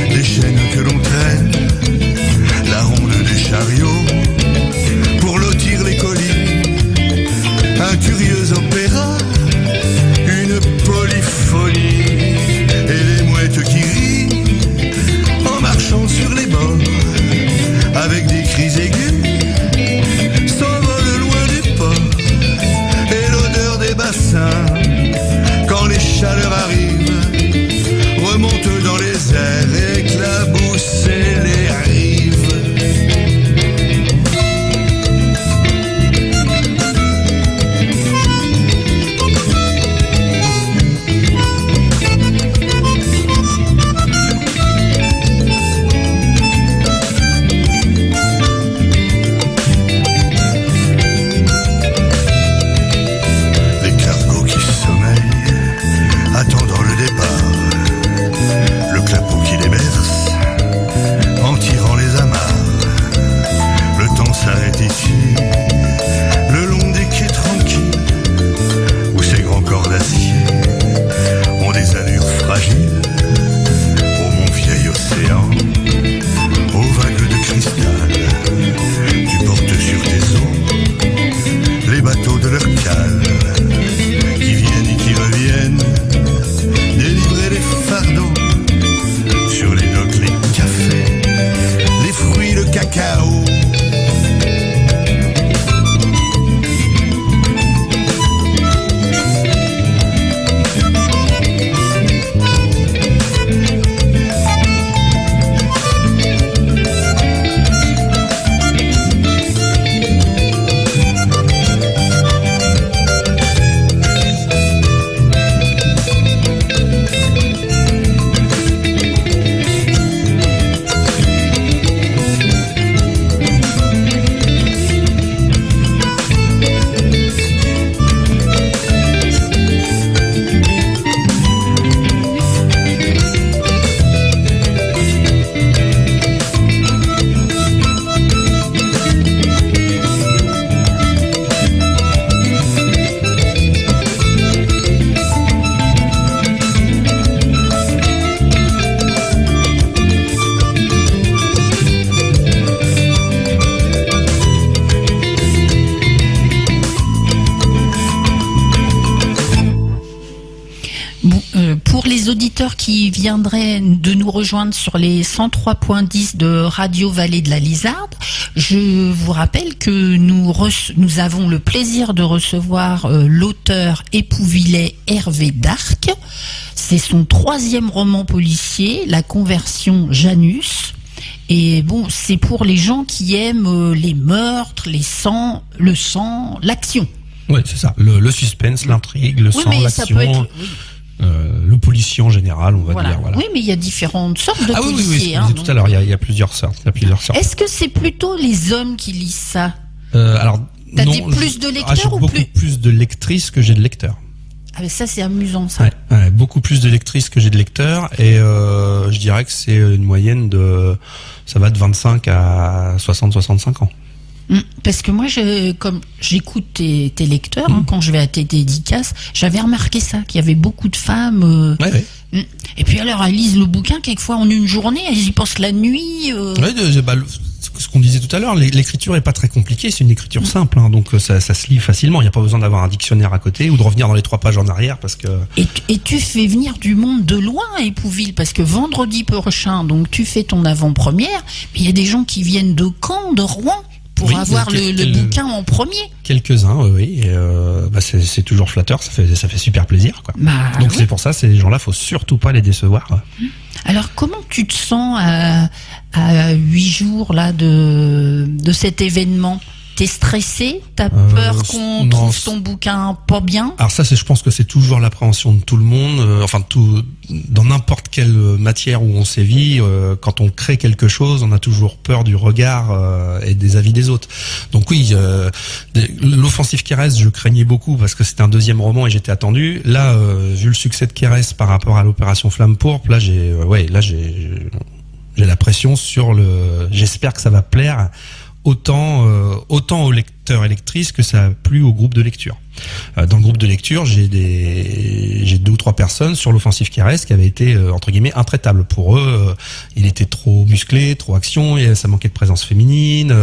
des chaînes que l'on traîne, la ronde des chariots, pour lotir les colis, un curieux opéra, une polyphonie, et les mouettes qui rient, en marchant sur les bords, avec des cris aigus, s'envolent loin du port, et l'odeur des bassins, quand les chaleurs arrivent, remonte dans les airs, éclabousse les rives. Les cargos qui sommeillent, attendant le départ, le clapot qui les berce, en tirant les amarres. Le temps s'arrête ici, le long des quais tranquilles, où ces grands corps d'acier ont des allures fragiles. Ô mon vieil océan, aux vagues de cristal, tu portes sur tes eaux les bateaux de leur cale, qui viennent et qui reviennent, délivrer les fardeaux, sur les docks les cafés, les fruits, le cacao. Pour les auditeurs qui viendraient de nous rejoindre sur les 103.10 de Radio Vallée de la Lizarde, je vous rappelle que nous avons le plaisir de recevoir l'auteur épouvillais Hervé Darc. C'est son 3e roman policier, La Conversion Janus. Et bon, c'est pour les gens qui aiment les meurtres, le sang, l'action. Oui, c'est ça. Le suspense, l'intrigue, le sang, l'action. Le policier en général, on va dire. Voilà. Oui, mais il y a différentes sortes de policiers. Oui, tout à l'heure, il y a plusieurs sortes. Est-ce que c'est plutôt les hommes qui lisent ça Alors, T'as plus de lecteurs j'ai ou beaucoup plus de lectrices que j'ai de lecteurs. Ah mais ça c'est amusant ça. Ouais, beaucoup plus de lectrices que j'ai de lecteurs et je dirais que c'est une moyenne ça va de 25 à 60-65 ans. Parce que moi, comme j'écoute tes lecteurs, quand je vais à tes dédicaces, j'avais remarqué ça, qu'il y avait beaucoup de femmes. Et puis alors, elles lisent le bouquin quelquefois en une journée, elles y pensent la nuit. Ce qu'on disait tout à l'heure, l'écriture est pas très compliquée, c'est une écriture simple, hein, donc ça se lit facilement. Il n'y a pas besoin d'avoir un dictionnaire à côté ou de revenir dans les 3 pages en arrière parce que. Et tu fais venir du monde de loin à Épouville parce que vendredi prochain, donc tu fais ton avant-première, mais il y a des gens qui viennent de Caen, de Rouen. Pour avoir le bouquin en premier. Quelques-uns, oui. C'est toujours flatteur, ça fait super plaisir, quoi. Donc c'est pour ça, ces gens-là, faut surtout pas les décevoir. Alors comment tu te sens à 8 jours là de cet événement? T'es stressé? T'as peur qu'on non, trouve ton bouquin pas bien? Alors ça, je pense que c'est toujours l'appréhension de tout le monde. Dans n'importe quelle matière où on sévit, quand on crée quelque chose, on a toujours peur du regard et des avis des autres. Donc oui, l'offensive Kérès, je craignais beaucoup parce que c'était un deuxième roman et j'étais attendu. Là, vu le succès de Kérès par rapport à l'opération Flamme Pourpre, là j'ai la pression sur le. J'espère que ça va plaire autant aux lecteurs et lectrices que ça a plu au groupe de lecture. Dans le groupe de lecture, j'ai 2 ou 3 personnes sur l'offensive Kérès qui avaient été entre guillemets intraitables. Pour eux, il était trop musclé, trop action, et ça manquait de présence féminine.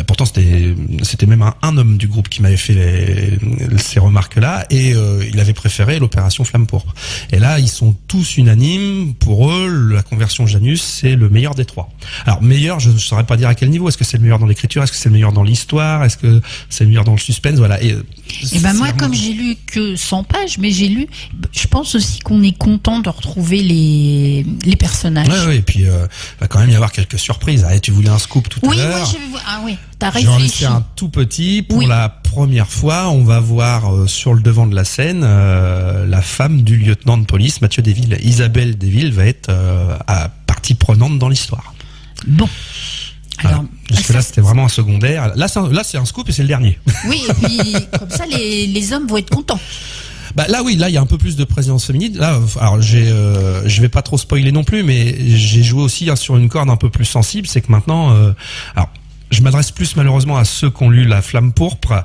Pourtant, c'était même un homme du groupe qui m'avait fait ces remarques-là, et il avait préféré l'opération Flamme Pourpre. Et là, ils sont tous unanimes. Pour eux, la conversion Janus, c'est le meilleur des 3. Alors meilleur, je ne saurais pas dire à quel niveau. Est-ce que c'est le meilleur dans l'écriture? Est-ce que c'est le meilleur dans l'histoire? Est-ce que c'est le meilleur dans le suspense? Voilà. Et ben moi, comme j'ai lu que 100 pages, mais je pense aussi qu'on est content de retrouver les personnages. Ouais, et puis va quand même y avoir quelques surprises. Tu voulais un scoop tout à l'heure. Oui, t'as réfléchi. J'en ai fait un tout petit. Pour la première fois, on va voir sur le devant de la scène la femme du lieutenant de police, Mathieu Desvilles. Isabelle Desvilles va être partie prenante dans l'histoire. Bon. Alors, jusque-là, c'était vraiment un secondaire. Là, c'est un scoop et c'est le dernier. Oui, et puis comme ça, les hommes vont être contents. Là, il y a un peu plus de présence féminine. Là, alors je vais pas trop spoiler non plus, mais j'ai joué aussi sur une corde un peu plus sensible. C'est que maintenant, je m'adresse plus malheureusement à ceux qui ont lu La Flamme Pourpre.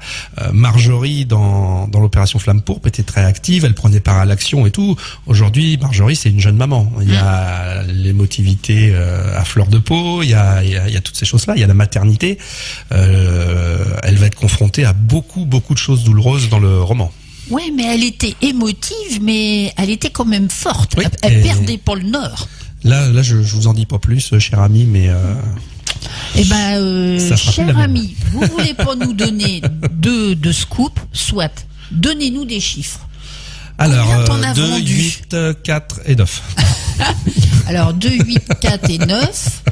Marjorie, dans l'opération Flamme Pourpre, était très active, elle prenait part à l'action et tout. Aujourd'hui, Marjorie, c'est une jeune maman. Il y a l'émotivité à fleur de peau, il y a toutes ces choses-là, il y a la maternité. Elle va être confrontée à beaucoup de choses douloureuses dans le roman. Ouais, mais elle était émotive, mais elle était quand même forte. Oui, elle perdait pas le nord. Là, je vous en dis pas plus, cher ami, mais... cher ami, vous voulez pas nous donner de scoop, soit donnez-nous des chiffres. Alors, Combien t'en as 2, vendu? 8, 4 et 9. Alors, 2, 8, 4 et 9,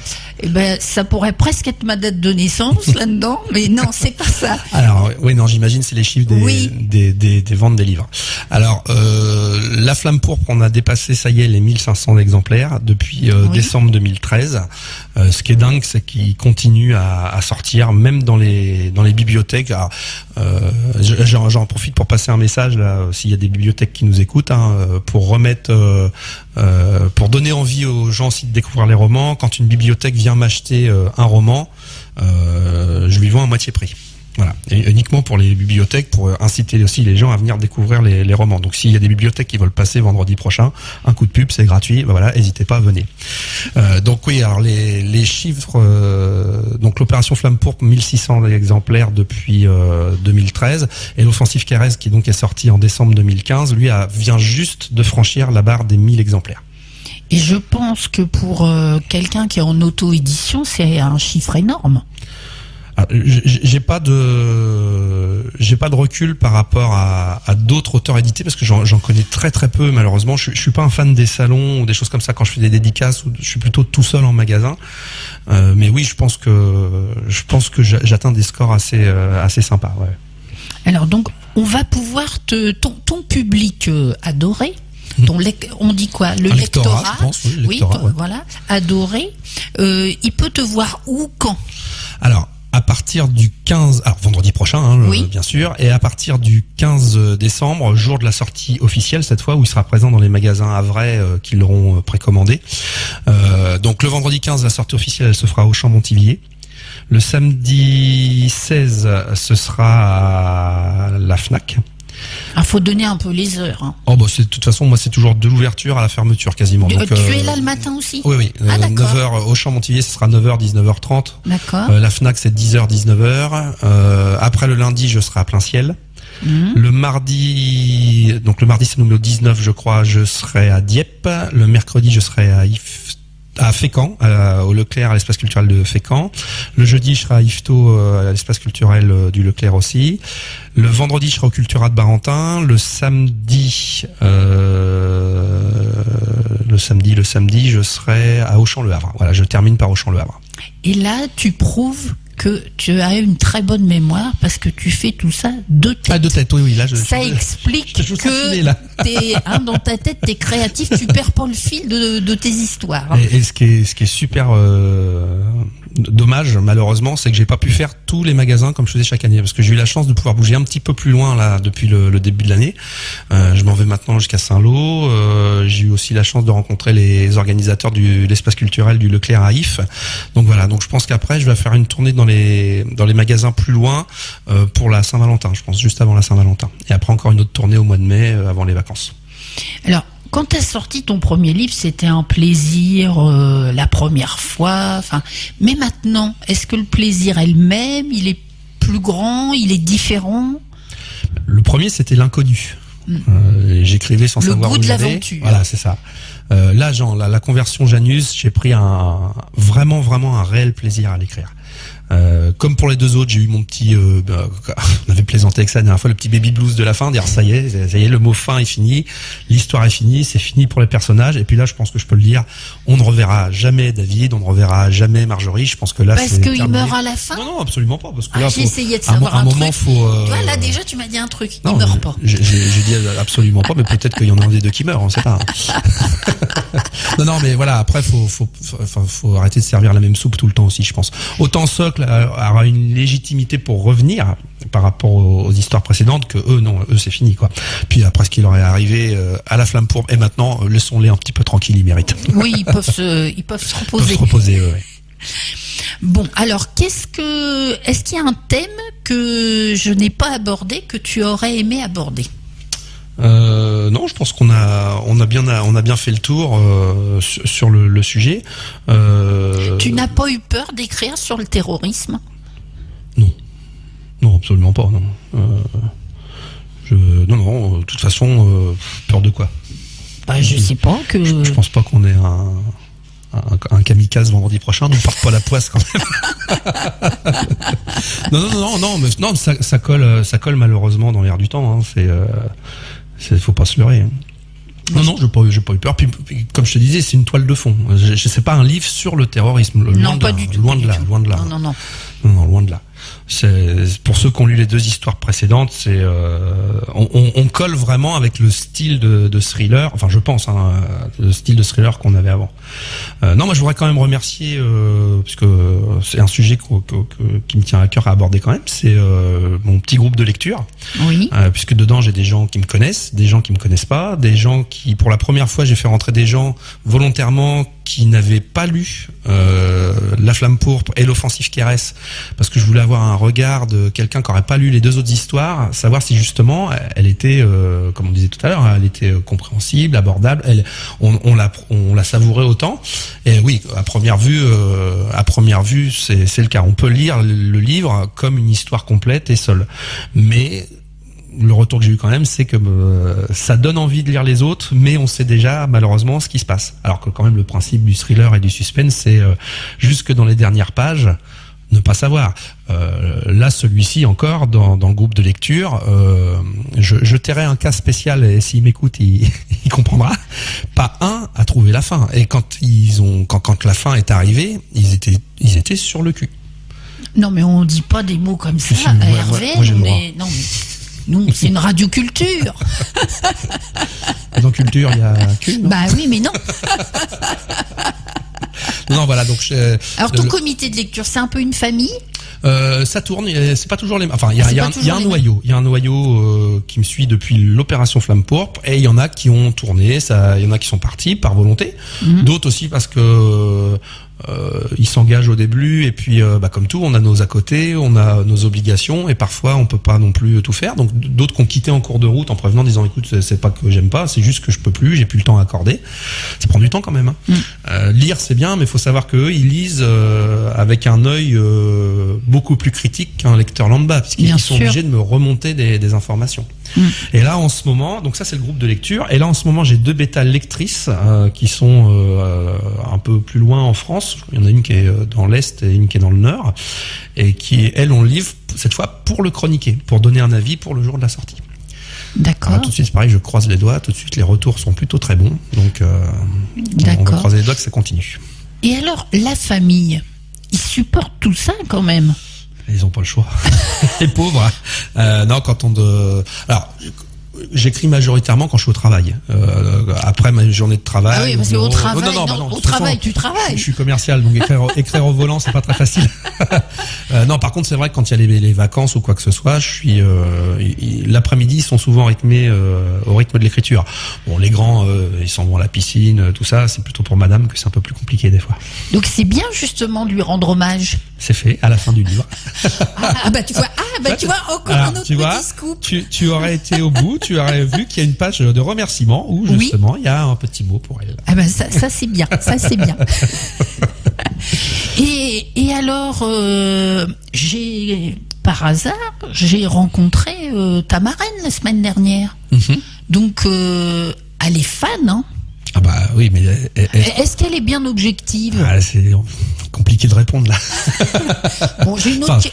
ça pourrait presque être ma date de naissance là-dedans, mais non, c'est pas ça. Alors, oui, non, j'imagine c'est les chiffres des ventes des livres. Alors, La Flamme Pourpre, on a dépassé, ça y est, les 1500 exemplaires depuis décembre 2013. Ce qui est dingue, c'est qu'il continue à sortir, même dans les bibliothèques. Alors, j'en profite pour passer un message là, s'il y a des bibliothèques qui nous écoutent, pour remettre, pour donner envie aux gens aussi de découvrir les romans. Quand une bibliothèque vient m'acheter un roman, je lui vends à moitié prix. Voilà, et uniquement pour les bibliothèques, pour inciter aussi les gens à venir découvrir les romans. Donc s'il y a des bibliothèques qui veulent passer vendredi prochain, un coup de pub, c'est gratuit, voilà, n'hésitez pas à venir. Donc oui, alors les chiffres, donc l'opération Flamme Pourpre, 1600 exemplaires depuis 2013, et l'offensive Kérès, qui donc est sortie en décembre 2015, lui vient juste de franchir la barre des 1000 exemplaires. Et je pense que pour quelqu'un qui est en auto-édition, c'est un chiffre énorme. J'ai pas de recul par rapport à d'autres auteurs édités, parce que j'en connais très très peu malheureusement. Je suis pas un fan des salons ou des choses comme ça quand je fais des dédicaces, ou je suis plutôt tout seul en magasin. Mais oui, je pense que j'atteins des scores assez sympas. Ouais. Alors donc on va pouvoir ton public adoré. On dit quoi? Le lectorat, je pense, oui, le lectorat, ouais. Voilà, adoré. Il peut te voir où, quand? Alors, à partir du 15, alors vendredi prochain, bien sûr, et à partir du 15 décembre, jour de la sortie officielle cette fois, où il sera présent dans les magasins Havrais qui l'auront précommandé. Donc le vendredi 15, la sortie officielle, elle se fera au Champ-Montivier. Le samedi 16, ce sera à la Fnac. Il faut donner un peu les heures. Hein. Oh de toute façon, moi c'est toujours de l'ouverture à la fermeture quasiment. Donc, tu es là le matin aussi? Oui. 9h au Champ-Montivier, ce sera 9h, 19h30. D'accord. La Fnac, c'est 10h, 19h. Après le lundi, je serai à Plein Ciel. Le mardi, c'est numéro 19, je crois, je serai à Dieppe. Le mercredi, je serai à Fécamp, au Leclerc, à l'espace culturel de Fécamp. Le jeudi, je serai à Yvetot, à l'espace culturel du Leclerc aussi. Le vendredi, je serai au Cultura de Barentin. Le samedi, je serai à Auchan-le-Havre. Voilà, je termine par Auchan-le-Havre. Et là, tu prouves que tu as une très bonne mémoire parce que tu fais tout ça de tête. Ah, de tête, oui, là, ça explique je que dans ta tête, t'es créatif, tu perds pas le fil de tes histoires. Et ce qui est super dommage, malheureusement, c'est que j'ai pas pu faire tous les magasins comme je faisais chaque année, parce que j'ai eu la chance de pouvoir bouger un petit peu plus loin là depuis le début de l'année. Je m'en vais maintenant jusqu'à Saint-Lô. J'ai eu aussi la chance de rencontrer les organisateurs de l'espace culturel du Leclerc à If. Donc voilà, donc je pense qu'après je vais faire une tournée dans les magasins plus loin pour la Saint-Valentin, je pense juste avant la Saint-Valentin. Et après encore une autre tournée au mois de mai avant les vacances. Alors, quand tu as sorti ton premier livre, c'était un plaisir la première fois. Mais maintenant, est-ce que le plaisir est le même? Il est plus grand? Il est différent? Le premier, c'était l'inconnu. J'écrivais sans savoir où le goût de j'allais. l'aventure. Voilà, c'est ça. Là, la conversion Janus, j'ai pris vraiment un réel plaisir à l'écrire. Comme pour les deux autres, j'ai eu mon petit, on avait plaisanté avec ça la dernière fois, le petit baby blues de la fin, dire ça y est, le mot fin est fini, l'histoire est finie, c'est fini pour les personnages. Et puis là, je pense que je peux le dire, on ne reverra jamais David, on ne reverra jamais Marjorie. Je pense que là, parce qu'il meurt à la fin. Non, absolument pas, parce que là, j'ai essayé de savoir un moment, truc. Toi, là, déjà, tu m'as dit un truc. Il meurt pas. J'ai dit absolument pas, mais peut-être qu'il y en a un des deux qui meurt, on sait pas. non, mais voilà, après, faut arrêter de servir la même soupe tout le temps aussi, je pense. Autant Socle aura une légitimité pour revenir par rapport aux histoires précédentes que eux c'est fini quoi. Puis après ce qui leur est arrivé à la Flamme Pourpre et maintenant laissons-les un petit peu tranquilles, ils méritent. Oui, ils peuvent se reposer. Ouais. Bon, alors est-ce qu'il y a un thème que je n'ai pas abordé que tu aurais aimé aborder? Non, je pense qu'on a bien fait le tour sur le sujet. Tu n'as pas eu peur d'écrire sur le terrorisme? Non, absolument pas. Non. De toute façon, peur de quoi? Je sais pas que. Je pense pas qu'on ait un kamikaze vendredi prochain, donc parte pas la poisse quand même. Non, ça colle malheureusement dans l'air du temps. Faut pas se leurrer. Non, j'ai pas eu peur. Puis, comme je te disais, c'est une toile de fond. Je sais pas un livre sur le terrorisme. Non, pas du tout. Loin de là. Non, loin de là. C'est pour ceux qui ont lu les deux histoires précédentes, on colle vraiment avec le style de thriller. Enfin, je pense, le style de thriller qu'on avait avant. Moi, je voudrais quand même remercier, puisque c'est un sujet qui me tient à cœur à aborder quand même. C'est mon petit groupe de lecture. Oui. Puisque dedans, j'ai des gens qui me connaissent, des gens qui me connaissent pas, des gens qui, pour la première fois, j'ai fait rentrer des gens volontairement qui n'avaient pas lu La Flamme Pourpre et L'Offensive Kérès, parce que je voulais avoir un regard de quelqu'un qui n'aurait pas lu les deux autres histoires, savoir si justement elle était, comme on disait tout à l'heure, elle était compréhensible, abordable, on la savourait autant. Et oui, à première vue, c'est le cas. On peut lire le livre comme une histoire complète et seule, mais le retour que j'ai eu quand même, c'est que ça donne envie de lire les autres, mais on sait déjà malheureusement ce qui se passe. Alors que quand même le principe du thriller et du suspense, c'est jusque dans les dernières pages, ne pas savoir. Là, celui-ci encore, dans le groupe de lecture, je tairai un cas spécial, et s'il m'écoute, il comprendra. Pas un à trouver la fin. Et quand la fin est arrivée, ils étaient sur le cul. Non, mais on dit pas des mots comme ça, Hervé. Nous, c'est une radioculture. Dans culture, il y a cul, non? Bah oui, mais non. Non, voilà, donc. Alors, ton comité de lecture, c'est un peu une famille? Ça tourne, c'est pas toujours les. Enfin, il y a un noyau. Il y a un noyau qui me suit depuis l'opération Flamme Pourpre, et il y en a qui ont tourné. Il y en a qui sont partis par volonté. D'autres aussi parce que ils s'engagent au début, et puis comme tout, on a nos à côté, on a nos obligations, et parfois on peut pas non plus tout faire. Donc d'autres qui ont quitté en cours de route en prévenant, disant écoute, c'est pas que j'aime pas, c'est juste que je peux plus, j'ai plus le temps à accorder. Ça prend du temps quand même. Lire c'est bien, mais il faut savoir que eux, ils lisent avec un œil beaucoup plus critique qu'un lecteur lambda, puisqu'ils sont obligés de me remonter des informations. Et là en ce moment, donc ça c'est le groupe de lecture, et là en ce moment j'ai 2 bêta lectrices qui sont un peu plus loin en France. Il y en a une qui est dans l'Est et une qui est dans le Nord, et qui, elles, on le livre cette fois pour le chroniquer, pour donner un avis pour le jour de la sortie. D'accord. Alors, tout de suite, c'est pareil, je croise les doigts, tout de suite les retours sont plutôt très bons, donc on va croiser les doigts que ça continue. Et alors, la famille, ils supportent tout ça quand même? Ils ont pas le choix. Les pauvres. Non, alors, j'écris majoritairement quand je suis au travail. Après ma journée de travail. Ah oui, parce qu'au travail, au travail, tu travailles. Je suis commercial, donc écrire au volant, c'est pas très facile. Non, par contre, c'est vrai que quand il y a les vacances ou quoi que ce soit, l'après-midi, ils sont souvent rythmés au rythme de l'écriture. Bon, les grands, ils s'en vont à la piscine, tout ça. C'est plutôt pour madame que c'est un peu plus compliqué des fois. Donc c'est bien justement de lui rendre hommage. C'est fait à la fin du livre. Tu vois, encore alors, un autre petit scoop. Tu aurais été au bout, tu aurais vu qu'il y a une page de remerciements où justement il y a un petit mot pour elle. Ah ben ça c'est bien, ça c'est bien. Et alors par hasard j'ai rencontré ta marraine la semaine dernière. Mm-hmm. Donc elle est fan, hein. Ah bah oui, mais est-ce qu'elle est bien objective? C'est compliqué de répondre là. Bon, j'ai une autre.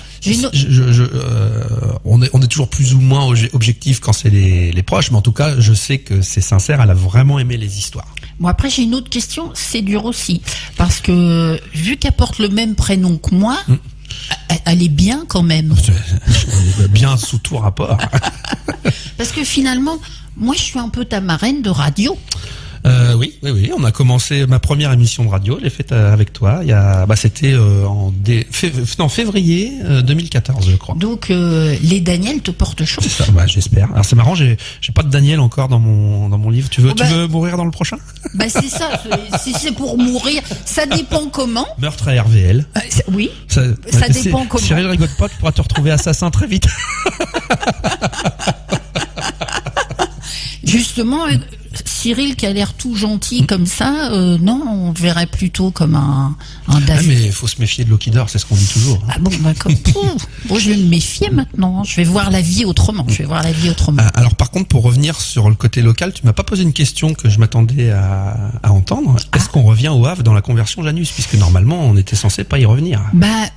On est toujours plus ou moins objectif quand c'est les proches, mais en tout cas, je sais que c'est sincère. Elle a vraiment aimé les histoires. Bon, après j'ai une autre question. C'est dur aussi parce que vu qu'elle porte le même prénom que moi. Elle est bien quand même. Bien sous tout rapport. Parce que finalement, moi je suis un peu ta marraine de radio. Oui. On a commencé ma première émission de radio. Je l'ai faite avec toi. C'était en février 2014, je crois. Donc les Daniel te portent chance. C'est ça. J'espère. Alors c'est marrant. J'ai pas de Daniel encore dans mon livre. Tu veux mourir dans le prochain? C'est ça. Si c'est pour mourir, ça dépend comment. Meurtre à RVL. Oui. Ça dépend comment. Cyril rigole pas. Tu pourras te retrouver assassin très vite. Justement. Cyril qui a l'air tout gentil comme ça, non, on verrait plutôt comme un David. Mais il faut se méfier de l'eau qui dort, c'est ce qu'on dit toujours. Ah bon, d'accord. Bon, je vais me méfier maintenant. Je vais voir la vie autrement. Alors par contre, pour revenir sur le côté local, tu m'as pas posé une question que je m'attendais à entendre. Est-ce qu'on revient au Havre dans la conversion Janus, puisque normalement on était censé pas y revenir?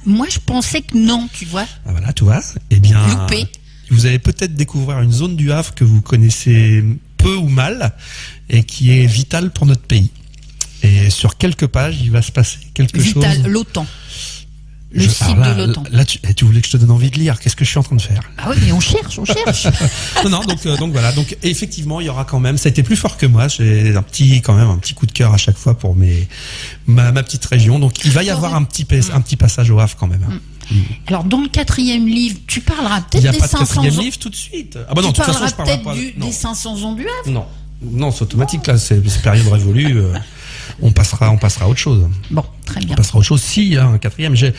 Moi je pensais que non, tu vois. Voilà, tu vois. Eh bien, loupé. Vous allez peut-être découvrir une zone du Havre que vous connaissez peu ou mal et qui est vitale pour notre pays. Et sur quelques pages, il va se passer quelque chose. Vital, l'OTAN. Le site de l'OTAN. Là, tu voulais que je te donne envie de lire. Qu'est-ce que je suis en train de faire? Ah oui, mais on cherche. Donc voilà. Donc effectivement, il y aura quand même. Ça a été plus fort que moi. J'ai un petit coup de cœur à chaque fois pour ma petite région. Donc il va y avoir un petit passage au Havre quand même. Alors dans le 4e livre, tu parleras peut-être des 500 ans. Il n'y a pas de 4e livre tout de suite. Ah bah non, de toute façon, je parlerai pas des 500 ans du Havre. Non, c'est automatique là. C'est période révolue. On passera à autre chose. Bon, très bien. On passera à autre chose. Si, il y a un 4e.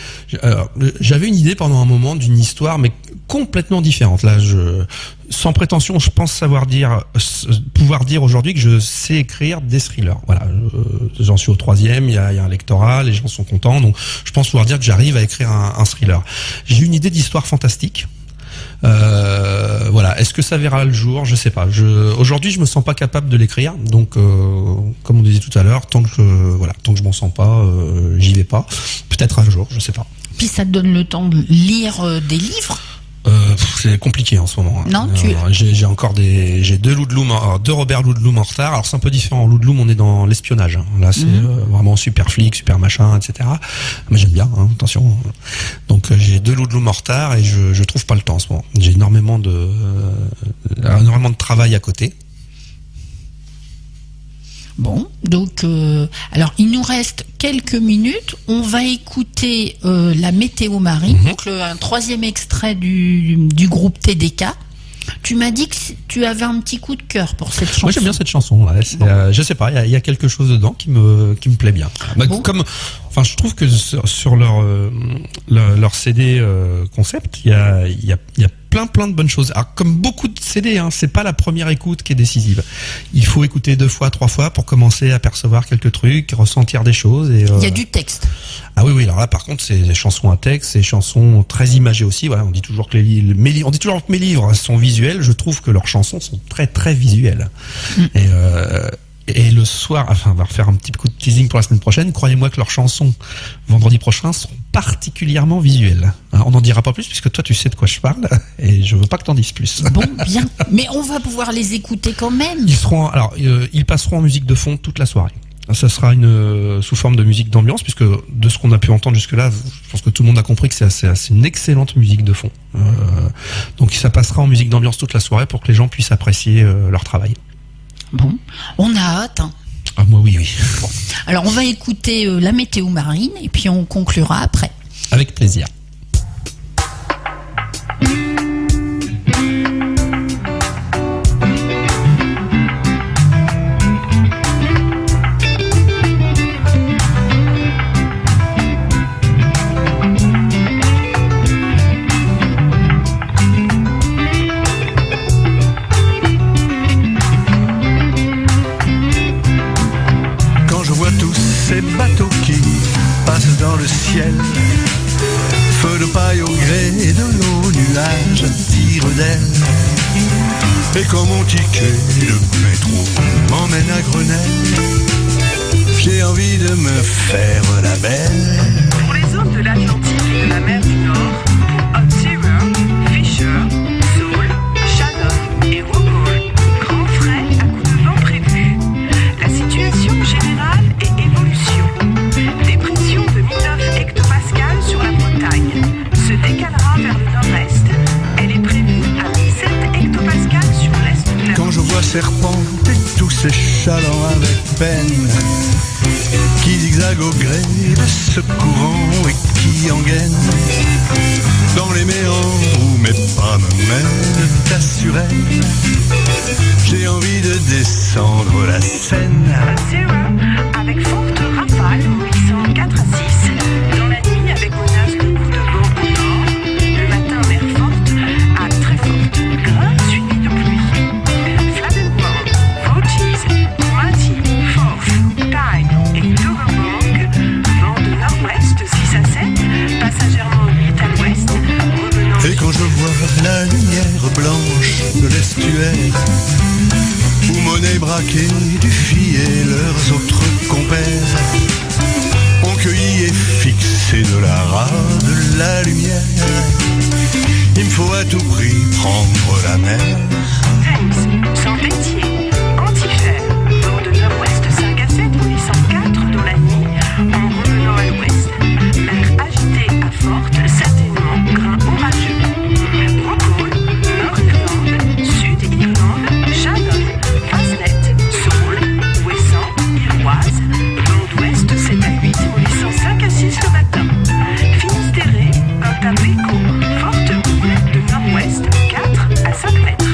J'avais une idée pendant un moment d'une histoire, mais complètement différente. Là, sans prétention, je pense pouvoir dire aujourd'hui que je sais écrire des thrillers. Voilà, j'en suis au 3e. Il y a un lectorat, les gens sont contents, donc je pense pouvoir dire que j'arrive à écrire un thriller. J'ai une idée d'histoire fantastique. Voilà. Est-ce que ça verra le jour? Je sais pas. Aujourd'hui, je me sens pas capable de l'écrire. Donc, comme on disait tout à l'heure, tant que je m'en sens pas, j'y vais pas. Peut-être un jour, je sais pas. Puis ça te donne le temps de lire des livres? C'est compliqué en ce moment. Non, j'ai deux Robert Ludlum en retard. Alors c'est un peu différent. Ludlum, on est dans l'espionnage. Là, c'est vraiment super flic, super machin, etc. Mais j'aime bien. Attention. Donc j'ai 2 Ludlum en retard et je trouve pas le temps en ce moment. J'ai énormément de travail à côté. Bon, donc alors il nous reste quelques minutes. On va écouter la météo marine, donc un 3e extrait du groupe TDK. Tu m'as dit que tu avais un petit coup de cœur pour cette chanson. Moi j'aime bien cette chanson. Là. Je sais pas, il y a quelque chose dedans qui me plaît bien. Bon. Je trouve que sur leur CD concept, il y a plein de bonnes choses. Alors comme beaucoup de CD, c'est pas la première écoute qui est décisive. Il faut écouter 2 fois, 3 fois pour commencer à percevoir quelques trucs, ressentir des choses. Et il y a du texte. Ah oui. Alors là, par contre, c'est des chansons à texte, c'est des chansons très imagées aussi. Voilà, on dit toujours que mes livres sont visuels. Je trouve que leurs chansons sont très très visuelles. Et le soir, on va refaire un petit coup de teasing pour la semaine prochaine. Croyez-moi que leurs chansons, vendredi prochain, seront particulièrement visuelles. On n'en dira pas plus, puisque toi, tu sais de quoi je parle, et je veux pas que t'en dises plus. Bon, bien. Mais on va pouvoir les écouter quand même. Ils passeront en musique de fond toute la soirée. Ça sera sous forme de musique d'ambiance, puisque de ce qu'on a pu entendre jusque-là, je pense que tout le monde a compris que c'est une excellente musique de fond. Donc ça passera en musique d'ambiance toute la soirée pour que les gens puissent apprécier leur travail. Bon, on a hâte. Hein. Ah, moi oui. Bon. Alors on va écouter la météo marine et puis on conclura après. Avec plaisir. Ces bateaux qui passent dans le ciel, feu de paille au gré de l'eau, nuages tirent d'elle. Et quand mon ticket de métro m'emmène à Grenelle, j'ai envie de me faire la belle. Pour les zones de l'Atlantique et de la mer du Nord, pour Hot Zero, Fisher, Saul, Shannon et Rockwell, grand frais à coup de vent prévu. La situation générale est évolution. Des pressions de 1009 hectopascales sur la Bretagne se décalera vers le nord-est. Elle est prévue à 17 hectopascales sur l'est de la Quand je vois serpenter tous ces chalands avec peine, qui zigzaguent au gré de ce courant et qui engainent dans les méandres où mes pas me mènent à Suresnes, j'ai envie de descendre la Seine. Hot Zero, avec forte rafale mouillissant 4 à 6, dans la nuit avec menace de coups de vent au nord, le matin mer forte à très forte, grain suivi de pluie. Fladenborg, Vosges, Mati, Forth, Tyne et Doverborg, vent de nord-ouest 6 à 7, passagèrement 8 à l'ouest, revenant... Et quand je vois la lumière blanche de l'estuaire, où Monet braqué du filles et leurs autres compères ont cueilli et fixé de la rare de la lumière, il me faut à tout prix prendre la mer. Thames, Saint-Étienne, Antifer, vent de nord-ouest 5 à 7, mouillissant 4 dans la nuit, en revenant à l'ouest, mer agitée à forte, certainement grain orageux. Rockwell, Nord-Irlande, Sud-Irlande, Shannon, Fastnet, Saul, Ouessant, Iroise, vent d'ouest 7 à 8, mouillissant 5 à 6 le matin. Finistéré, Quinta-Brico, forte houle de nord-ouest 4 à 5 mètres.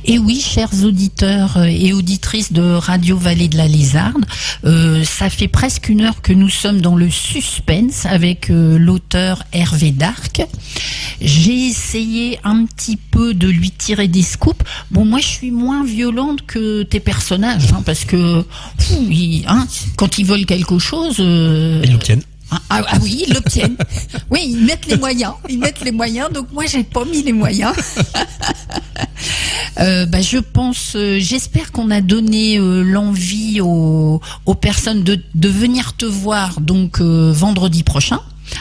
Et oui, chers auditeurs et auditrices de Radio Vallée de la Lézarde, ça fait presque 1 heure que nous sommes dans le suspense avec l'auteur Hervé Darc. J'ai essayé un petit peu de lui tirer des scoops. Bon, moi, je suis moins violente que tes personnages, hein, parce que quand ils veulent quelque chose... Ils l'obtiennent. Ah oui, ils l'obtiennent. Oui, ils mettent les moyens. Donc moi, j'ai pas mis les moyens. Je pense, j'espère qu'on a donné l'envie aux personnes de venir te voir donc vendredi prochain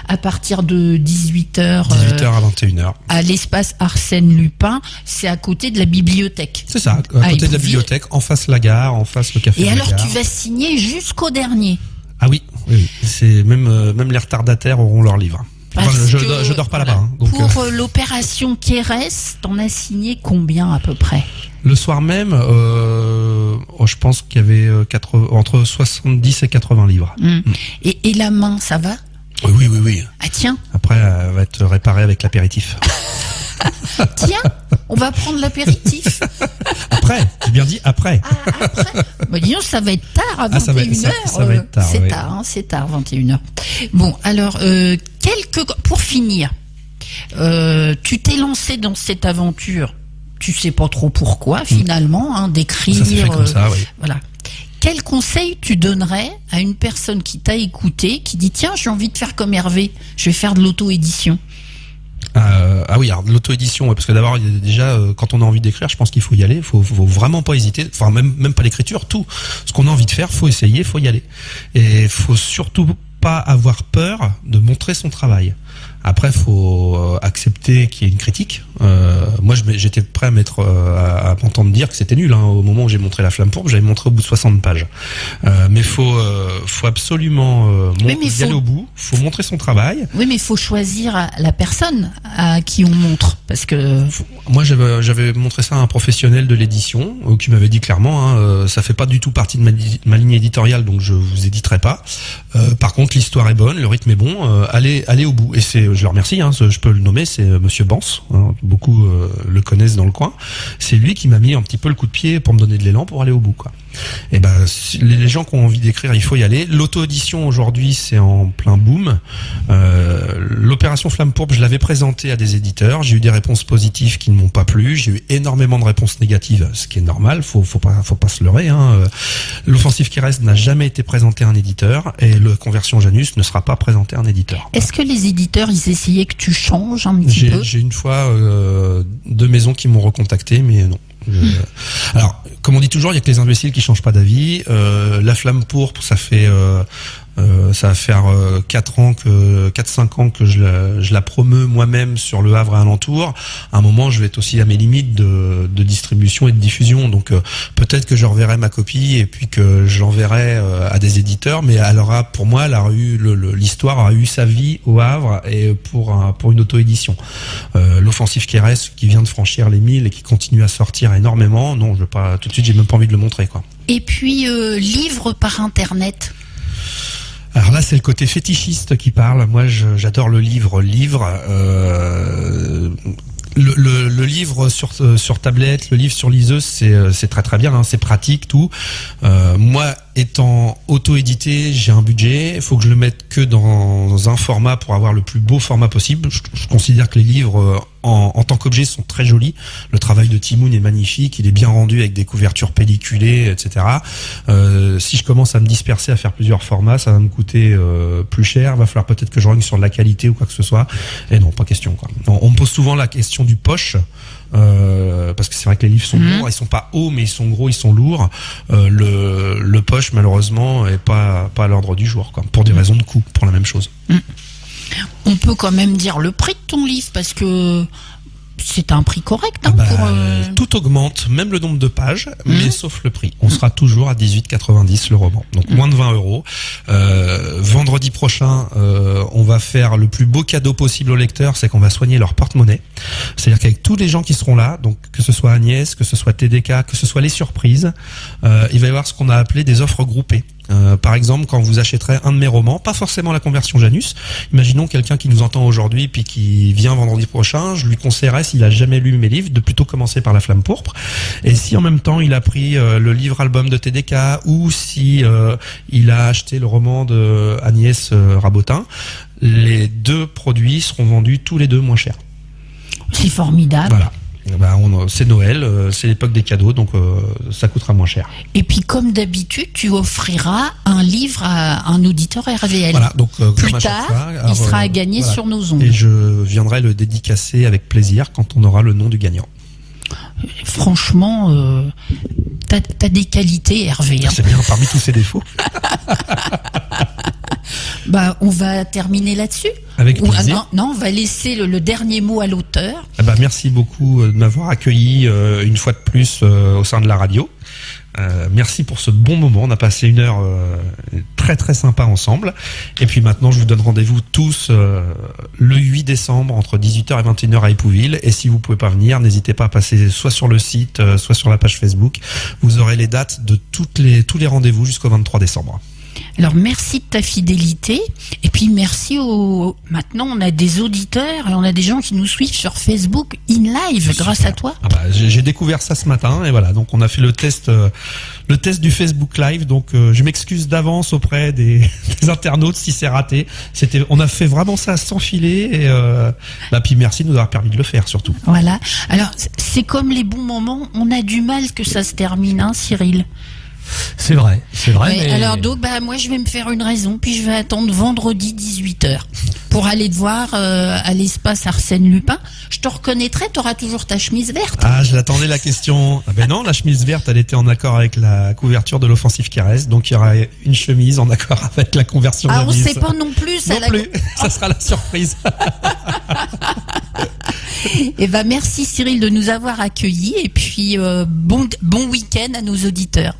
à partir de 18h. 18h à 21h. À l'espace Arsène Lupin, c'est à côté de la bibliothèque. C'est ça, à côté de la bibliothèque, en face la gare, en face le café. Et de la alors gare. tu vas signer jusqu'au dernier. Ah oui. C'est même les retardataires auront leur livre. Enfin, je dors pas là-bas. Hein, donc, pour l'opération Kérès, t'en as signé combien à peu près? Le soir même, je pense qu'il y avait entre 70 et 80 livres. Et la main, ça va? Oui. Ah tiens. Après, elle va être réparée avec l'apéritif. Tiens, on va prendre l'apéritif. Après, j'ai bien dit après. Ah, après. Bah, disons, ça va être tard à 21h. Ça va être tard. C'est oui. tard, c'est tard, 21h. Bon, alors, pour finir, tu t'es lancé dans cette aventure. Tu sais pas trop pourquoi, finalement, d'écrire. Ça s'est fait comme ça, oui. Voilà. Quel conseil tu donnerais à une personne qui t'a écouté, qui dit tiens, j'ai envie de faire comme Hervé, je vais faire de l'auto-édition? Oui, alors l'auto-édition, parce que d'abord, il y a déjà, quand on a envie d'écrire, je pense qu'il faut y aller, faut vraiment pas hésiter, enfin même pas l'écriture, tout ce qu'on a envie de faire, faut essayer, faut y aller, et faut surtout pas avoir peur de montrer son travail. Après, faut accepter qu'il y ait une critique. Moi, j'étais prêt à m'entendre dire que c'était nul. Au moment où j'ai montré la flamme pourpre, j'avais montré au bout de 60 pages. Mais faut absolument y aller au bout. Faut montrer son travail. Oui, mais il faut choisir la personne à qui on montre, parce que moi, j'avais montré ça à un professionnel de l'édition qui m'avait dit clairement, ça fait pas du tout partie de ma ligne éditoriale, donc je vous éditerai pas. Par contre, l'histoire est bonne, le rythme est bon. Allez au bout. Et je le remercie, je peux le nommer, c'est Monsieur Bance. Beaucoup le connaissent dans le coin. C'est lui qui m'a mis un petit peu le coup de pied pour me donner de l'élan pour aller au bout, quoi. Et les gens qui ont envie d'écrire, il faut y aller. L'auto-édition aujourd'hui, c'est en plein boom. L'opération Flamme Pourpre, je l'avais présentée à des éditeurs. J'ai eu des réponses positives qui ne m'ont pas plu. J'ai eu énormément de réponses négatives, ce qui est normal. Faut pas se leurrer. L'Offensive qui reste n'a jamais été présenté à un éditeur, et le Conversion Janus ne sera pas présenté à un éditeur. Est-ce que les éditeurs, ils essayaient que tu changes un petit peu? J'ai une fois 2 maisons qui m'ont recontacté, mais non. Alors, comme on dit toujours, il y a que les imbéciles qui changent pas d'avis. La Flamme Pourpre, ça va faire 4-5 ans que je la promeux moi-même sur le Havre et alentour. À un moment, je vais être aussi à mes limites de distribution et de diffusion. Donc peut-être que je reverrai ma copie et puis que je l'enverrai à des éditeurs. Mais pour moi, l'histoire a eu sa vie au Havre et pour une auto-édition. L'Offensive qui reste, qui vient de franchir les 1000 et qui continue à sortir énormément. Non, je veux pas. Tout de suite, j'ai même pas envie de le montrer, quoi. Et puis livre par internet. Alors là, c'est le côté fétichiste qui parle. Moi, j'adore le livre. Le livre sur tablette, le livre sur liseuse, c'est très très bien. C'est pratique, tout. Moi, étant auto-édité, j'ai un budget. Il faut que je le mette que dans un format pour avoir le plus beau format possible. Je considère que les livres en tant qu'objet sont très jolis. Le travail de Timoun est magnifique. Il est bien rendu avec des couvertures pelliculées, etc. Si je commence à me disperser à faire plusieurs formats, ça va me coûter plus cher. Va falloir peut-être que je rogne sur de la qualité ou quoi que ce soit. Et non, pas question, quoi. On me pose souvent la question du poche. Parce que c'est vrai que les livres sont lourds, ils sont pas hauts mais ils sont gros, ils sont lourds. Le poche malheureusement est pas à l'ordre du jour, quoi, pour des raisons de coût, pour la même chose. On peut quand même dire le prix de ton livre, parce que c'est un prix correct. Tout augmente, même le nombre de pages, mais sauf le prix. On sera toujours à 18,90 le roman, donc moins de 20 €. Vendredi prochain, on va faire le plus beau cadeau possible aux lecteurs, c'est qu'on va soigner leur porte-monnaie. C'est-à-dire qu'avec tous les gens qui seront là, donc que ce soit Agnès, que ce soit TDK, que ce soit les surprises, il va y avoir ce qu'on a appelé des offres groupées. Par exemple, quand vous achèterez un de mes romans, pas forcément la Conversion Janus, imaginons quelqu'un qui nous entend aujourd'hui puis qui vient vendredi prochain, je lui conseillerais, s'il a jamais lu mes livres, de plutôt commencer par la Flamme Pourpre. Et si en même temps il a pris le livre album de TDK, ou si il a acheté le roman de Agnès Rabotin, les 2 produits seront vendus tous les 2 moins cher. C'est formidable. Voilà. C'est Noël, c'est l'époque des cadeaux, donc ça coûtera moins cher. Et puis, comme d'habitude, tu offriras un livre à un auditeur RVL. Voilà, donc plus tard, il sera à gagner sur nos ondes. Et je viendrai le dédicacer avec plaisir quand on aura le nom du gagnant. Franchement, t'as des qualités, Hervé. C'est bien, parmi tous ses défauts. On va terminer là-dessus. Avec plaisir. Non, on va laisser le dernier mot à l'auteur. Merci beaucoup de m'avoir accueilli une fois de plus au sein de la radio. Merci pour ce bon moment. On a passé une heure très très sympa ensemble. Et puis maintenant, je vous donne rendez-vous tous le 8 décembre entre 18h et 21h à Épouville. Et si vous pouvez pas venir, n'hésitez pas à passer soit sur le site, soit sur la page Facebook. Vous aurez les dates de tous les rendez-vous jusqu'au 23 décembre. Alors merci de ta fidélité, et puis merci maintenant on a des auditeurs et on a des gens qui nous suivent sur Facebook in live grâce à toi. J'ai découvert ça ce matin et voilà, donc on a fait le test du Facebook Live, donc je m'excuse d'avance auprès des internautes si c'est raté. On a fait vraiment ça sans filer et puis merci de nous avoir permis de le faire surtout. Voilà. Alors c'est comme les bons moments, on a du mal que ça se termine, hein, Cyril. C'est vrai. Ouais, Mais... Alors donc moi je vais me faire une raison, puis je vais attendre vendredi 18h pour aller te voir à l'espace Arsène Lupin. Je te reconnaîtrai, t'auras toujours ta chemise verte. Ah, je l'attendais la question. Ah ben non, la chemise verte, elle était en accord avec la couverture de l'offensive Caresse, donc il y aura une chemise en accord avec la conversion Ah, on d'Abyss. sait pas non plus. Ça, Non plus, ça sera la surprise. Et merci Cyril de nous avoir accueillis et puis bon week-end à nos auditeurs.